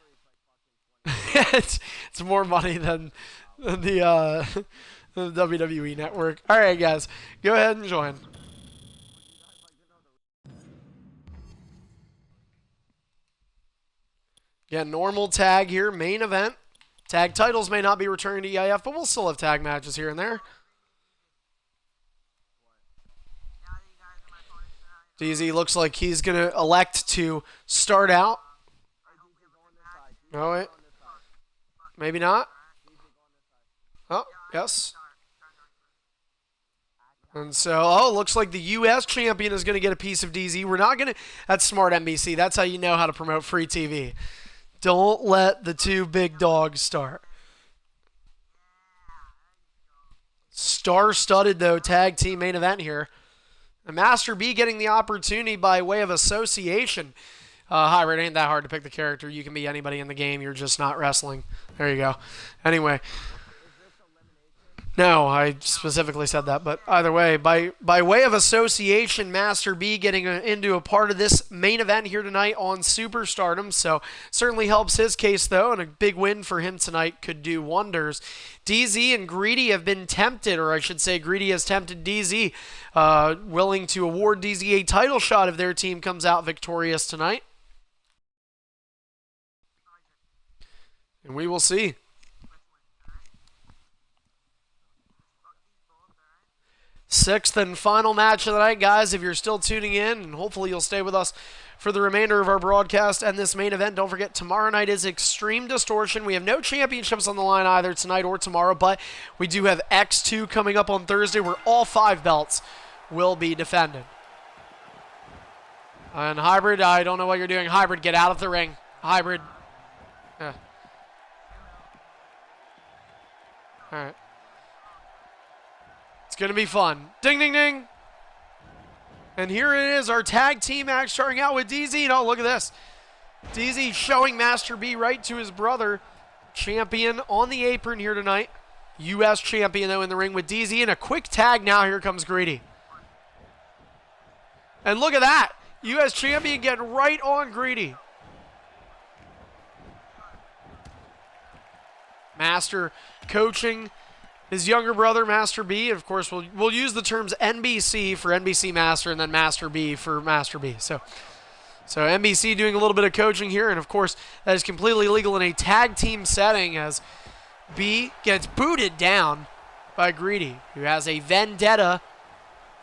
it's more money than the WWE network. All right, guys. Go ahead and join. Yeah, normal tag here, main event. Tag titles may not be returning to EIF, but we'll still have tag matches here and there. DZ looks like he's going to elect to start out. Oh, wait. Maybe not. Oh, yes. And so, looks like the U.S. champion is going to get a piece of DZ. We're not going to... That's smart, NBC. That's how you know how to promote free TV. Don't let the two big dogs start. Star-studded, though, tag team main event here. And Master B getting the opportunity by way of association. Hybrid ain't that hard to pick the character. You can be anybody in the game. You're just not wrestling. There you go. Anyway. No, I specifically said that, but either way, by way of association, Master B getting into a part of this main event here tonight on Superstardom, so certainly helps his case though, and a big win for him tonight could do wonders. DZ and Greedy have been tempted, or I should say Greedy has tempted DZ, willing to award DZ a title shot if their team comes out victorious tonight. And we will see. Sixth and final match of the night, guys. If you're still tuning in, and hopefully you'll stay with us for the remainder of our broadcast and this main event. Don't forget, tomorrow night is Extreme Distortion. We have no championships on the line either tonight or tomorrow, but we do have X2 coming up on Thursday where all 5 belts will be defended. And Hybrid, I don't know what you're doing. Hybrid, get out of the ring. Hybrid. Yeah. All right. It's going to be fun. Ding, ding, ding. And here it is, our tag team match starting out with DZ. Oh, look at this. DZ showing Master B right to his brother. Champion on the apron here tonight. U.S. champion, though, in the ring with DZ. And a quick tag now. Here comes Greedy. And look at that. U.S. champion getting right on Greedy. Master coaching his younger brother, Master B. Of course, we'll use the terms NBC for NBC Master and then Master B for Master B. So NBC doing a little bit of coaching here, and of course, that is completely legal in a tag team setting as B gets booted down by Greedy, who has a vendetta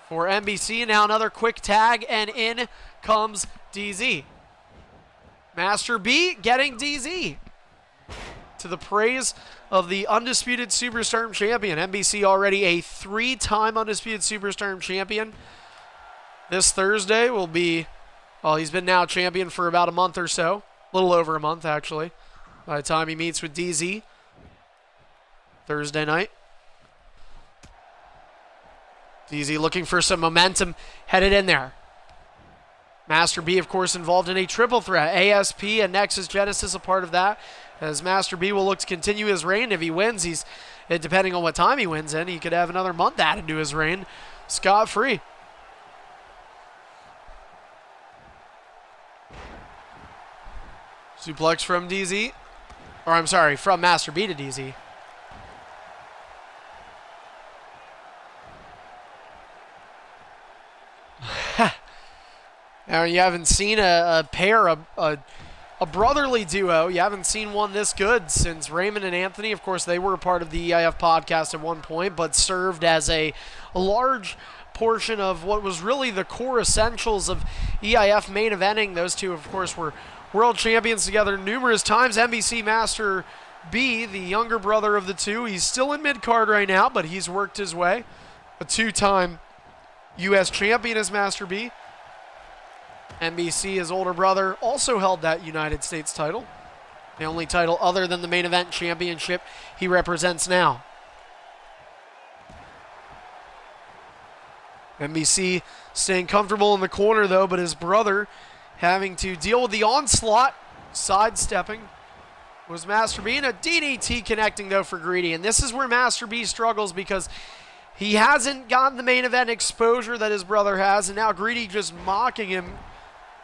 for NBC. Now another quick tag, and in comes DZ. Master B getting DZ. To the praise of the Undisputed Superstardom champion. NBC already a 3-time Undisputed Superstardom champion. This Thursday will be, well, he's been now champion for about a month or so. A little over a month, actually, by the time he meets with DZ. Thursday night. DZ looking for some momentum headed in there. Master B, of course, involved in a triple threat. ASP and Nexus Genesis a part of that. As Master B will look to continue his reign. If he wins, he's, depending on what time he wins in, he could have another month added to his reign scot-free. Suplex from DZ. Or I'm sorry, from Master B to DZ. Now you haven't seen a pair, a brotherly duo. You haven't seen one this good since Raymond and Anthony. Of course, they were a part of the EIF podcast at one point, but served as a large portion of what was really the core essentials of EIF main eventing. Those two, of course, were world champions together numerous times. NBC Master B, the younger brother of the two, he's still in mid-card right now, but he's worked his way. A 2-time U.S. champion as Master B. NBC, his older brother, also held that United States title. The only title other than the main event championship he represents now. NBC staying comfortable in the corner, though, but his brother having to deal with the onslaught, sidestepping, was Master B. And a DDT connecting, though, for Greedy. And this is where Master B struggles because he hasn't gotten the main event exposure that his brother has, and now Greedy just mocking him.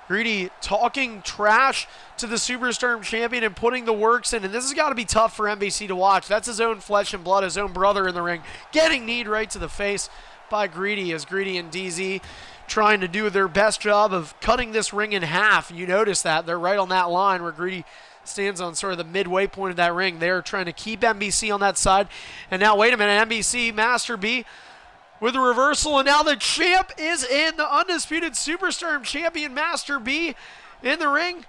Greedy talking trash to the Superstardom champion and putting the works in. And this has got to be tough for NBC to watch. That's his own flesh and blood, his own brother in the ring. Getting kneed right to the face by Greedy as Greedy and DZ trying to do their best job of cutting this ring in half. You notice that. They're right on that line where Greedy stands on sort of the midway point of that ring. They're trying to keep NBC on that side. And now, wait a minute, NBC, Master B with a reversal, and now the champ is in, the Undisputed Superstardom champion, Master B, in the ring.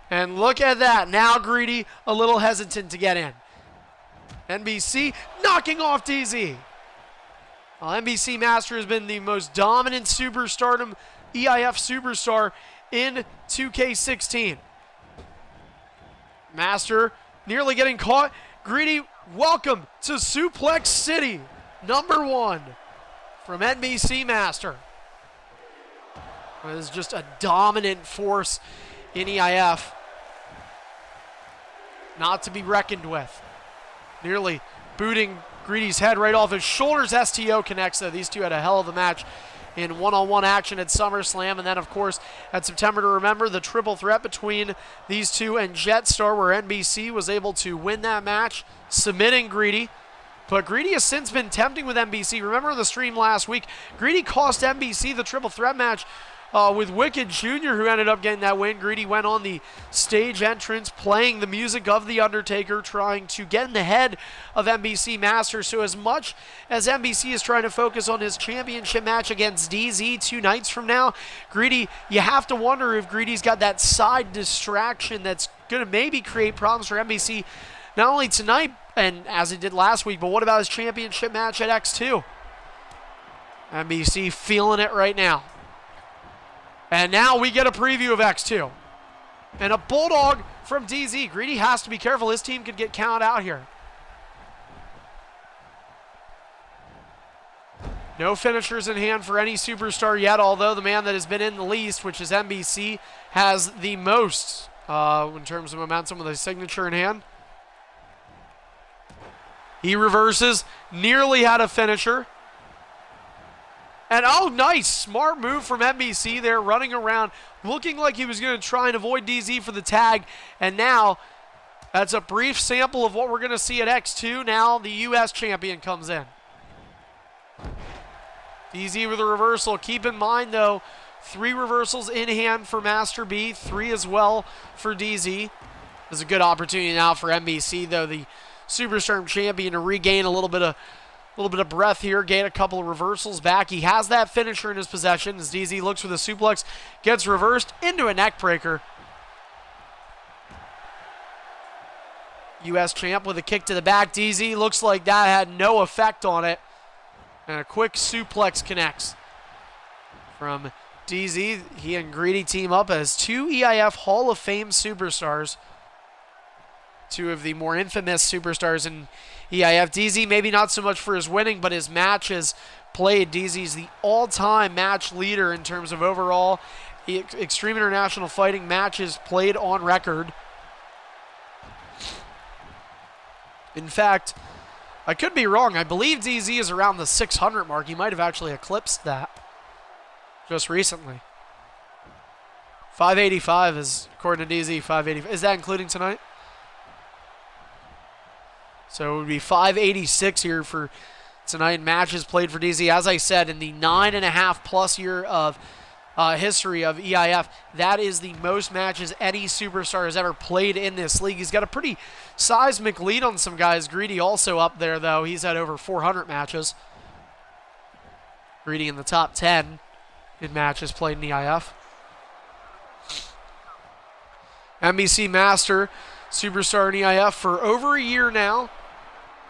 And look at that. Now Greedy a little hesitant to get in. NBC knocking off DZ. Well, NBC Master has been the most dominant Superstardom EIF superstar in 2K16. Master nearly getting caught. Greedy, welcome to Suplex City. Number 1 from NBC Master. It is just a dominant force in EIF. Not to be reckoned with. Nearly booting Greedy's head right off his shoulders. STO connects, though. These two had a hell of a match in one-on-one action at SummerSlam. And then, of course, at September to Remember, the triple threat between these two and Jetstar, where NBC was able to win that match, submitting Greedy. But Greedy has since been tempting with NBC. Remember the stream last week, Greedy cost NBC the triple threat match with Wicked Jr., who ended up getting that win. Greedy went on the stage entrance playing the music of The Undertaker, trying to get in the head of NBC Master. So as much as NBC is trying to focus on his championship match against DZ 2 nights from now, Greedy, you have to wonder if Greedy's got that side distraction that's going to maybe create problems for NBC, not only tonight and as it did last week, but what about his championship match at X2? NBC feeling it right now. And now we get a preview of X2. And a bulldog from DZ. Greedy has to be careful. His team could get counted out here. No finishers in hand for any superstar yet, although the man that has been in the least, which is NBC, has the most in terms of momentum with a signature in hand. He reverses, nearly had a finisher. And oh, nice, smart move from NBC there, running around, looking like he was going to try and avoid DZ for the tag. And now, that's a brief sample of what we're going to see at X2. Now the U.S. champion comes in. DZ with a reversal. Keep in mind, though, 3 reversals in hand for Master B, 3 as well for DZ. There's a good opportunity now for NBC, though, the Superstar champion, to regain a little bit of breath here, gain a couple of reversals back. He has that finisher in his possession as DZ looks for the suplex, gets reversed into a neck breaker. U.S. champ with a kick to the back. DZ looks like that had no effect on it. And a quick suplex connects from DZ. He and Greedy team up as 2 EIF Hall of Fame superstars. 2 of the more infamous superstars in EIF. DZ maybe not so much for his winning, but his matches played. DZ's the all-time match leader in terms of overall Extreme International Fighting matches played on record. In fact, I could be wrong. I believe DZ is around the 600 mark. He might have actually eclipsed that just recently. 585 is, according to DZ, 585. Is that including tonight? So it would be 586 here for tonight. Matches played for DZ. As I said, in the 9.5+ year of history of EIF, that is the most matches any superstar has ever played in this league. He's got a pretty seismic lead on some guys. Greedy also up there, though. He's had over 400 matches. Greedy in the top 10 in matches played in EIF. NBC Master, superstar in EIF for over a year now.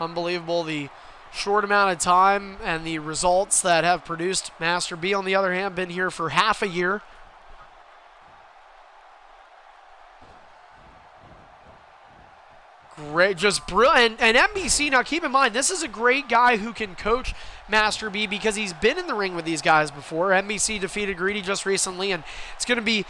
Unbelievable the short amount of time and the results that have produced. Master B, on the other hand, been here for half a year. Great, just brilliant. And NBC, now keep in mind, this is a great guy who can coach Master B because he's been in the ring with these guys before. NBC defeated Greedy just recently, and it's going to be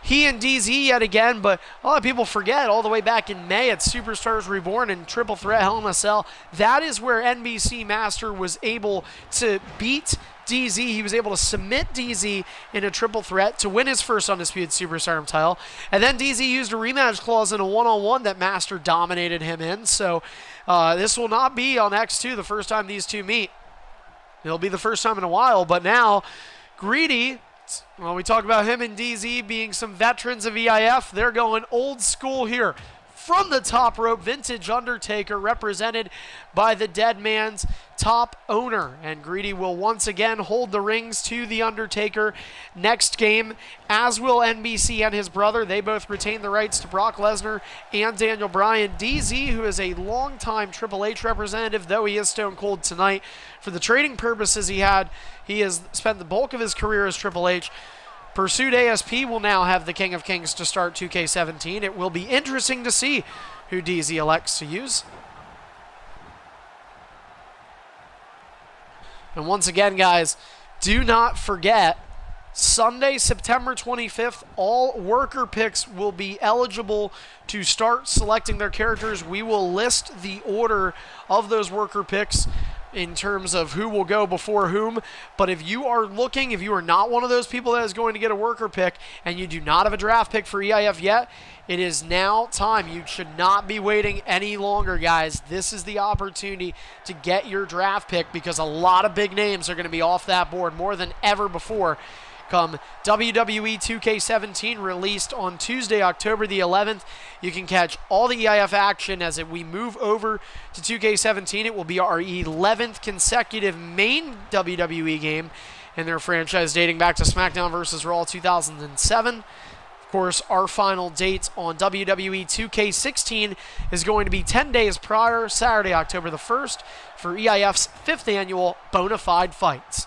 he and DZ yet again, but a lot of people forget all the way back in May at Superstars Reborn and Triple Threat Hell in a Cell. That is where NBC Master was able to beat DZ. He was able to submit DZ in a triple threat to win his first Undisputed Superstar title. And then DZ used a rematch clause in a one-on-one that Master dominated him in. So this will not be on X2 the first time these two meet. It'll be the first time in a while, but now Greedy, well, we talk about him and DZ being some veterans of EIF. They're going old school here. From the top rope, vintage Undertaker represented by the Dead Man's top owner. And Greedy will once again hold the rings to the Undertaker next game, as will NBC and his brother. They both retain the rights to Brock Lesnar and Daniel Bryan. DZ, who is a longtime Triple H representative, though he is Stone Cold tonight, for the trading purposes he has spent the bulk of his career as Triple H. Pursuit ASP will now have the King of Kings to start 2K17. It will be interesting to see who DZ elects to use. And once again, guys, do not forget Sunday, September 25th, all worker picks will be eligible to start selecting their characters. We will list the order of those worker picks in terms of who will go before whom. But if you are not one of those people that is going to get a worker pick and you do not have a draft pick for EIF yet, it is now time. You should not be waiting any longer, guys. This is the opportunity to get your draft pick because a lot of big names are going to be off that board more than ever before. Come WWE 2K17 released on Tuesday, October the 11th. You can catch all the EIF action as we move over to 2K17. It will be our 11th consecutive main WWE game in their franchise dating back to SmackDown vs. Raw 2007. Of course, our final date on WWE 2K16 is going to be 10 days prior, Saturday, October the 1st, for EIF's 5th annual Bonafide Fights.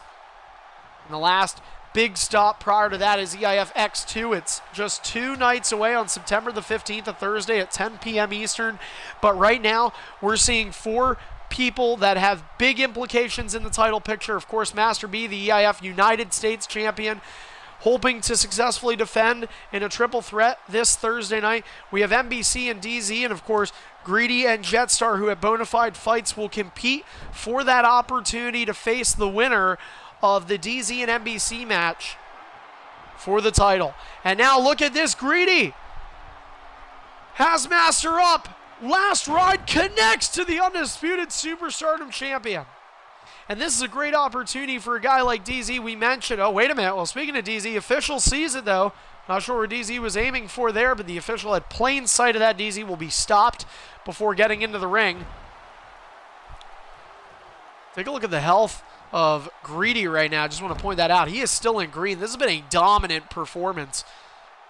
And the last big stop prior to that is EIF X2. It's just 2 nights away on September the 15th, a Thursday at 10 p.m. Eastern. But right now, we're seeing 4 people that have big implications in the title picture. Of course, Master B, the EIF United States champion, hoping to successfully defend in a triple threat this Thursday night. We have MBC and DZ, and of course, Greedy and Jetstar, who at Bonafide Fights will compete for that opportunity to face the winner of the DZ and MBC match for the title. And now look at this. Greedy has Master up. Last ride connects to the undisputed Superstardom champion. And this is a great opportunity for a guy like DZ. We mentioned, oh, wait a minute. Well, speaking of DZ, official sees it, though. Not sure where DZ was aiming for there, but the official had plain sight of that. DZ will be stopped before getting into the ring. Take a look at the health of Greedy right now. I just want to point that out. He is still in green. This has been a dominant performance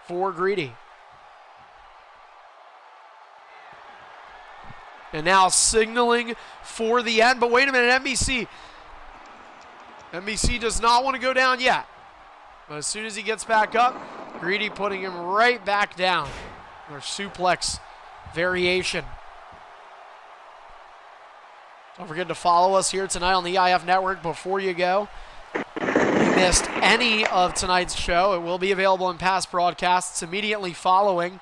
for Greedy. And now signaling for the end. But wait a minute, NBC. NBC does not want to go down yet. But as soon as he gets back up, Greedy putting him right back down. Their suplex variation. Don't forget to follow us here tonight on the EIF Network before you go. If you missed any of tonight's show, it will be available in past broadcasts immediately following.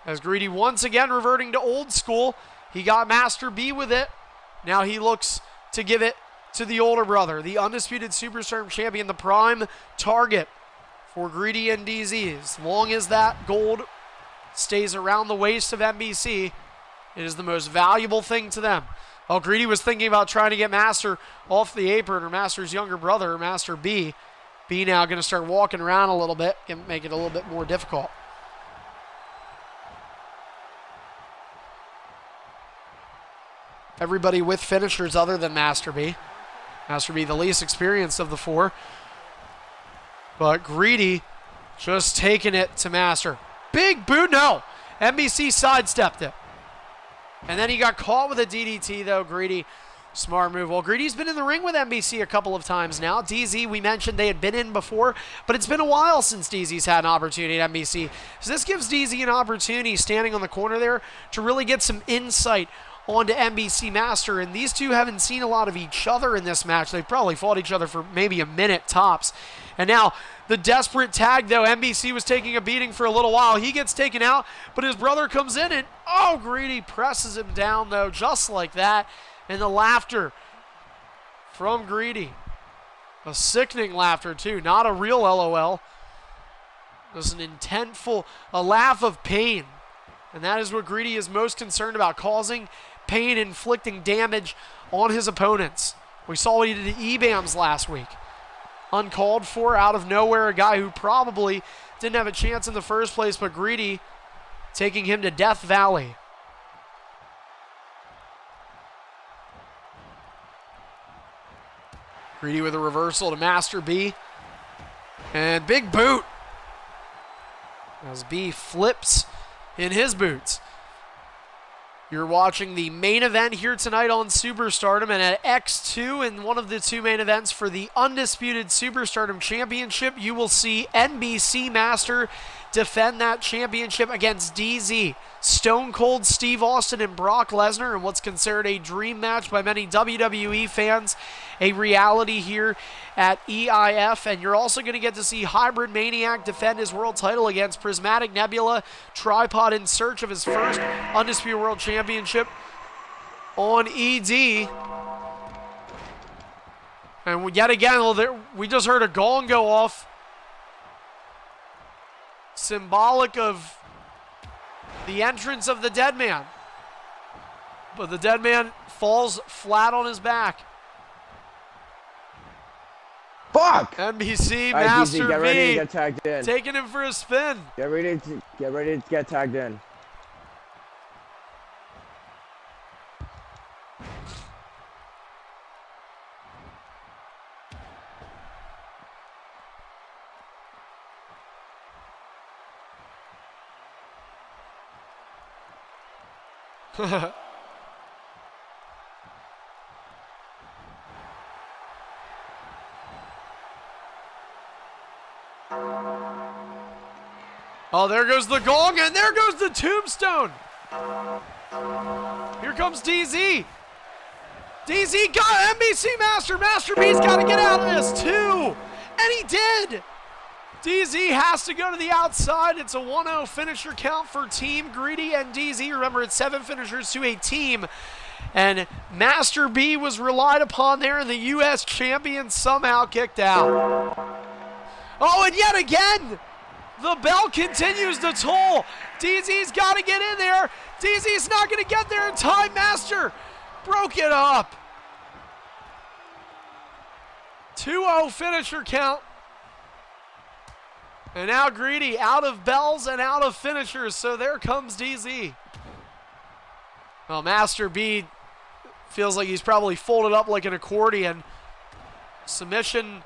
As Greedy once again reverting to old school. He got Master B with it. Now he looks to give it to the older brother, the undisputed Superstar champion, the prime target for Greedy and DZ. As long as that gold stays around the waist of NBC, it is the most valuable thing to them. Oh, Greedy was thinking about trying to get Master off the apron, or Master's younger brother, Master B. B now going to start walking around a little bit and make it a little bit more difficult. Everybody with finishers other than Master B. Master B, the least experienced of the 4. But Greedy just taking it to Master. Big boot, no. NBC sidestepped it. And then he got caught with a DDT, though. Greedy, smart move. Well, Greedy's been in the ring with NBC a couple of times now. DZ, we mentioned they had been in before, but it's been a while since DZ's had an opportunity at NBC. So this gives DZ an opportunity, standing on the corner there, to really get some insight onto NBC Master. And these two haven't seen a lot of each other in this match. They've probably fought each other for maybe a minute tops. And now the desperate tag, though. NBC was taking a beating for a little while. He gets taken out, but his brother comes in and, oh, Greedy presses him down, though, just like that. And the laughter from Greedy. A sickening laughter, too. Not a real LOL. It was an intentful, a laugh of pain. And that is what Greedy is most concerned about, causing pain, inflicting damage on his opponents. We saw what he did to EBAMS last week. Uncalled for, out of nowhere, a guy who probably didn't have a chance in the first place, but Greedy taking him to Death Valley. Greedy with a reversal to Master B. And big boot as B flips in his boots. You're watching the main event here tonight on Superstardom, and at X2, in one of the 2 main events for the Undisputed Superstardom Championship, you will see NBC Master defend that championship against DZ, Stone Cold Steve Austin and Brock Lesnar in what's considered a dream match by many WWE fans, a reality here at EIF. And you're also going to get to see Hybrid Maniac defend his world title against Prismatic Nebula, Tripod in search of his first Undisputed World Championship on ED. And yet again, we just heard a gong go off, symbolic of the entrance of the dead man. But the dead man falls flat on his back. Fuck! NBC All right, Master DZ, get ready to V get tagged in. taking him for a spin. Get ready to get tagged in. Oh, there goes the gong, and there goes the tombstone. Here comes DZ. DZ got NBC Master. Master B's got to get out of this, too. And he did. DZ has to go to the outside. It's a 1-0 finisher count for Team Greedy and DZ. Remember, it's 7 finishers to a team. And Master B was relied upon there, and the U.S. champion somehow kicked out. Oh, and yet again, the bell continues to toll. DZ's got to get in there. DZ's not going to get there in time. Master broke it up. 2-0 finisher count. And now Greedy out of bells and out of finishers, so there comes DZ. Well, Master B feels like he's probably folded up like an accordion. Submission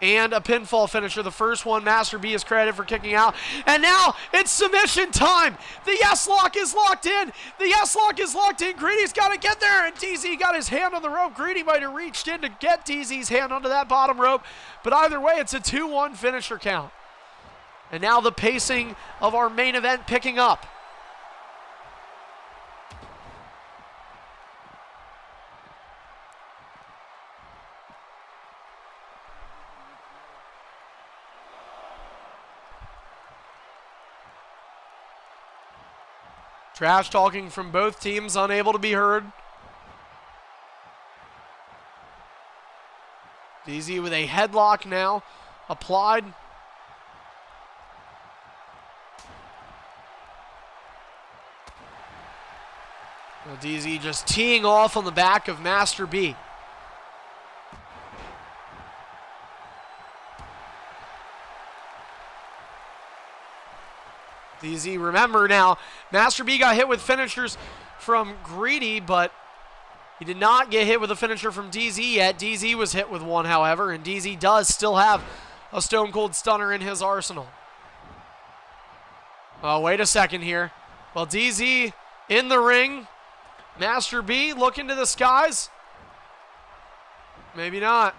and a pinfall finisher. The first one, Master B is credited for kicking out. And now it's submission time. The yes lock is locked in. The yes lock is locked in. Greedy's got to get there, and DZ got his hand on the rope. Greedy might have reached in to get DZ's hand onto that bottom rope, but either way, it's a 2-1 finisher count. And now the pacing of our main event picking up. Trash talking from both teams, unable to be heard. DZ with a headlock now applied. Well, DZ just teeing off on the back of Master B. DZ, remember now, Master B got hit with finishers from Greedy, but he did not get hit with a finisher from DZ yet. DZ was hit with one, however, and DZ does still have a Stone Cold Stunner in his arsenal. Oh, wait a second here. Well, DZ in the ring. Master B looking to the skies. Maybe not.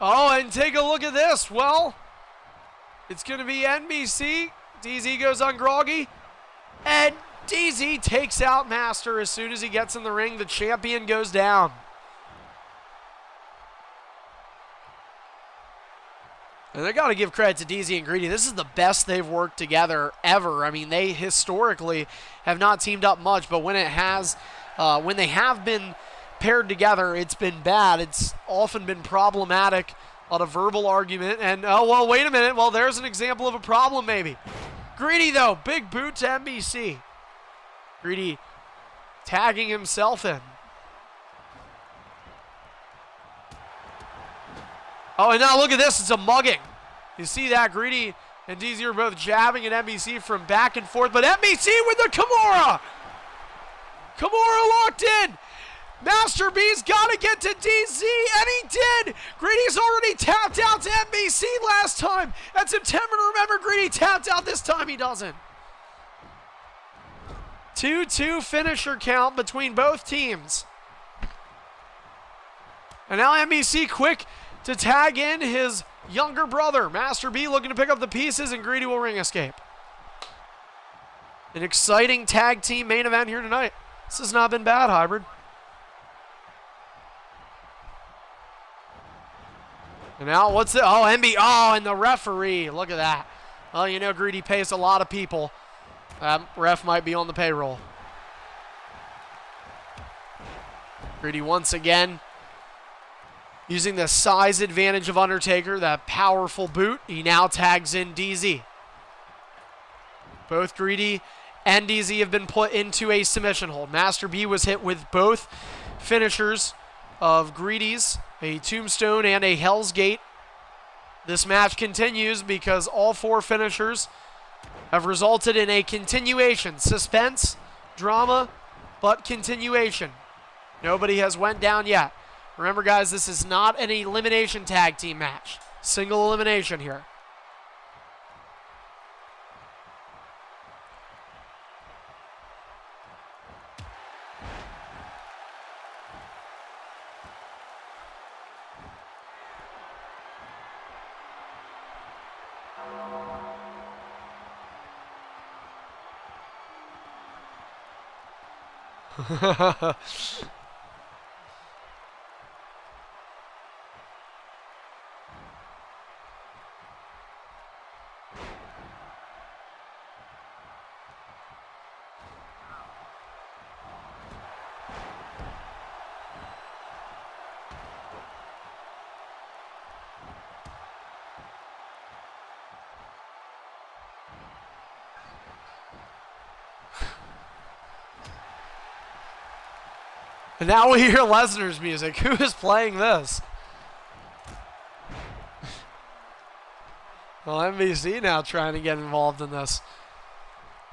Oh, and take a look at this. Well, it's going to be NBC. DZ goes on groggy. And DZ takes out Master as soon as he gets in the ring. The champion goes down. And they got to give credit to DZ and Greedy. This is the best they've worked together ever. I mean, they historically have not teamed up much, but when it has, when they have been paired together, it's been bad. It's often been problematic on a verbal argument. And, oh, well, wait a minute. Well, there's an example of a problem, maybe. Greedy, though, big boot to NBC. Greedy tagging himself in. Oh, and now look at this. It's a mugging. You see that? Greedy and DZ are both jabbing at NBC from back and forth, but NBC with the Kimura. Kimura locked in. Master B's got to get to DZ, and he did. Greedy's already tapped out to NBC last time. At September, remember, Greedy tapped out. This time he doesn't. 2-2 finisher count between both teams. And now NBC quick to tag in his younger brother. Master B looking to pick up the pieces, and Greedy will ring escape. An exciting tag team main event here tonight. This has not been bad, Hybrid. And now what's it? Oh, MB. Oh, and the referee. Look at that. Well, you know Greedy pays a lot of people. Ref might be on the payroll. Greedy once again using the size advantage of Undertaker, that powerful boot. He now tags in DZ. Both Greedy and DZ have been put into a submission hold. Master B was hit with both finishers of Greedy's, a Tombstone and a Hell's Gate. This match continues because all four finishers have resulted in a continuation. Suspense, drama, but continuation. Nobody has went down yet. Remember, guys, this is not an elimination tag team match. Single elimination here. And now we hear Lesnar's music. Who is playing this? Well, NBC now trying to get involved in this.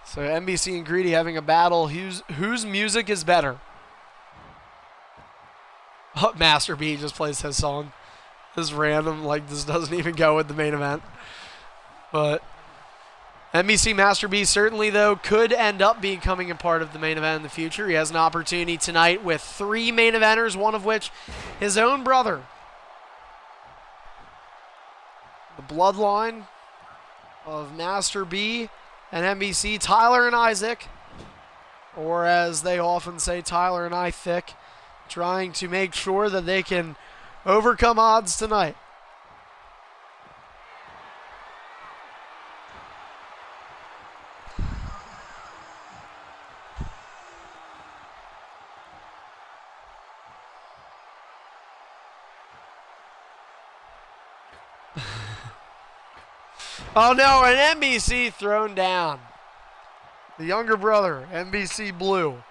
So NBC and Greedy having a battle. Whose music is better? Oh, Master B just plays his song. This is random. Like, this doesn't even go with the main event. But NBC Master B certainly, though, could end up becoming a part of the main event in the future. He has an opportunity tonight with 3 main eventers, one of which his own brother. The bloodline of Master B and NBC, Tyler and Isaac, or as they often say, Tyler and I Thick, trying to make sure that they can overcome odds tonight. Oh no, an NBC thrown down. The younger brother, NBC Blue.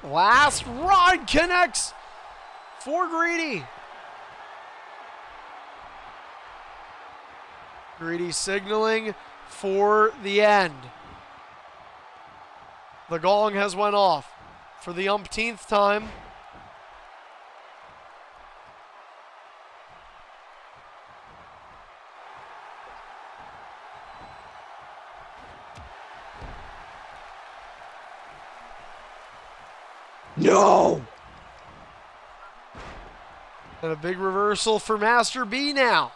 Last rod connects for Greedy. Greedy signaling for the end. The gong has went off for the umpteenth time. No! And a big reversal for Master B now.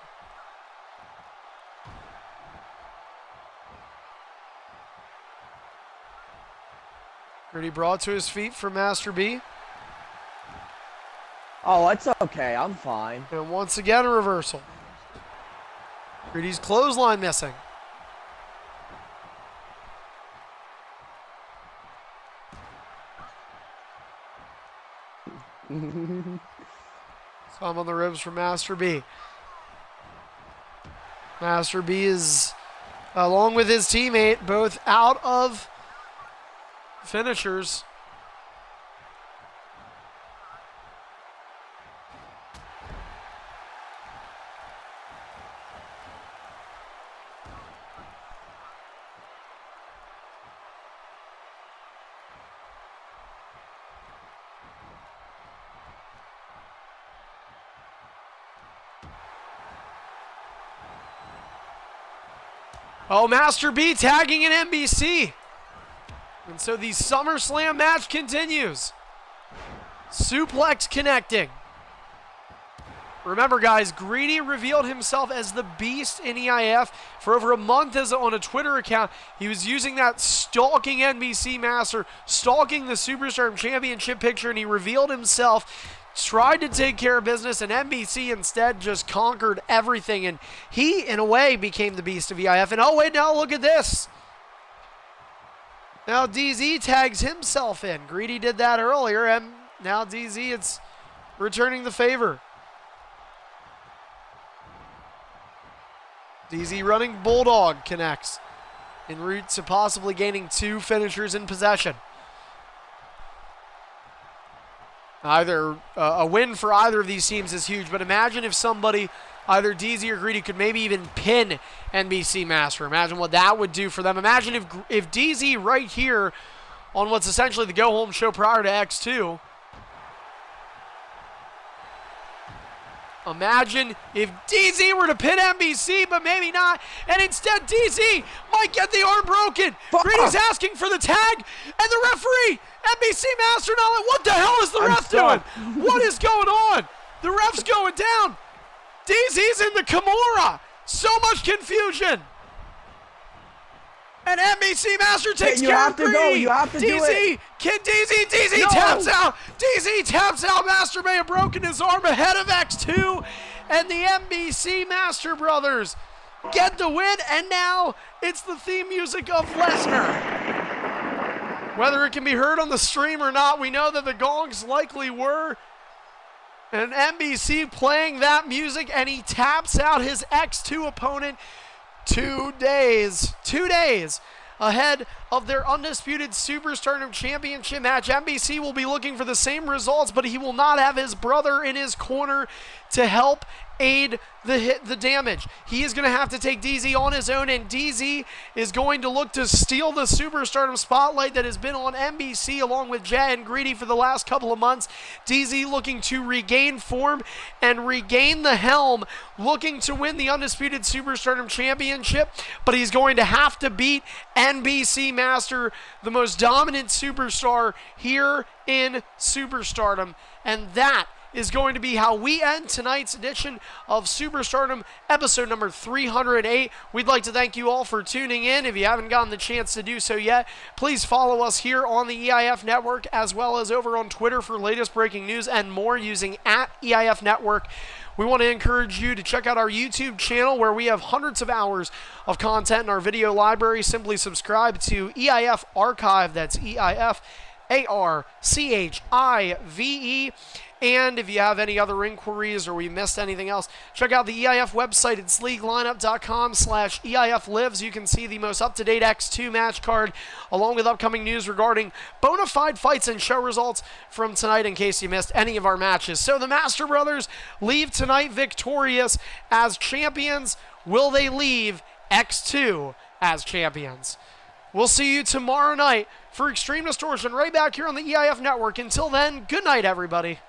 Greedy brought to his feet for Master B. Oh, it's okay. I'm fine. And once again, a reversal. Greedy's clothesline missing. Thumb on the ribs for Master B. Master B is, along with his teammate, both out of finishers. Oh, Master B tagging in NBC. And so the SummerSlam match continues. Suplex connecting. Remember, guys, Greedy revealed himself as the Beast in EIF for over a month on a Twitter account. He was using that stalking NBC Master, stalking the Superstar Championship picture, and he revealed himself, tried to take care of business, and NBC instead just conquered everything. And he, in a way, became the Beast of EIF. And oh, wait, now look at this. Now DZ tags himself in. Greedy did that earlier, and now DZ is returning the favor. DZ running Bulldog connects en route to possibly gaining 2 finishers in possession. Either a win for either of these teams is huge, but imagine if somebody, either DZ or Greedy, could maybe even pin NBC Master. Imagine what that would do for them. Imagine if DZ right here on what's essentially the go-home show prior to X2. Imagine if DZ were to pin NBC, but maybe not, and instead DZ might get the arm broken. Greedy's asking for the tag, and the referee, NBC Master, what the hell is the ref doing? What is going on? The ref's going down. DZ's in the Kimura. So much confusion. And NBC Master takes care of Greedy. You have to do it. DZ taps out. DZ taps out. Master may have broken his arm ahead of X2. And the NBC Master Brothers get the win. And now it's the theme music of Lesnar. Whether it can be heard on the stream or not, we know that the gongs likely were. And NBC playing that music, and he taps out his X2 opponent 2 days ahead of their undisputed Superstardom Championship match. NBC will be looking for the same results, but he will not have his brother in his corner to help aid the damage. He is going to have to take DZ on his own, and DZ is going to look to steal the Superstardom spotlight that has been on NBC along with Jet and Greedy for the last couple of months. DZ looking to regain form and regain the helm, looking to win the undisputed Superstardom Championship, but he's going to have to beat NBC Master, the most dominant superstar here in Superstardom, and that is going to be how we end tonight's edition of Superstardom, episode number 308. We'd like to thank you all for tuning in. If you haven't gotten the chance to do so yet, please follow us here on the EIF Network, as well as over on Twitter for latest breaking news and more using @EIF Network. We want to encourage you to check out our YouTube channel, where we have hundreds of hours of content in our video library. Simply subscribe to EIF Archive. That's EIF-ARCHIVE. And if you have any other inquiries or we missed anything else, check out the EIF website. It's leaguelineup.com/EIF lives. You can see the most up-to-date X2 match card, along with upcoming news regarding bona fide fights and show results from tonight in case you missed any of our matches. So the Master Brothers leave tonight victorious as champions. Will they leave X2 as champions? We'll see you tomorrow night for Extreme Distortion right back here on the EIF Network. Until then, good night, everybody.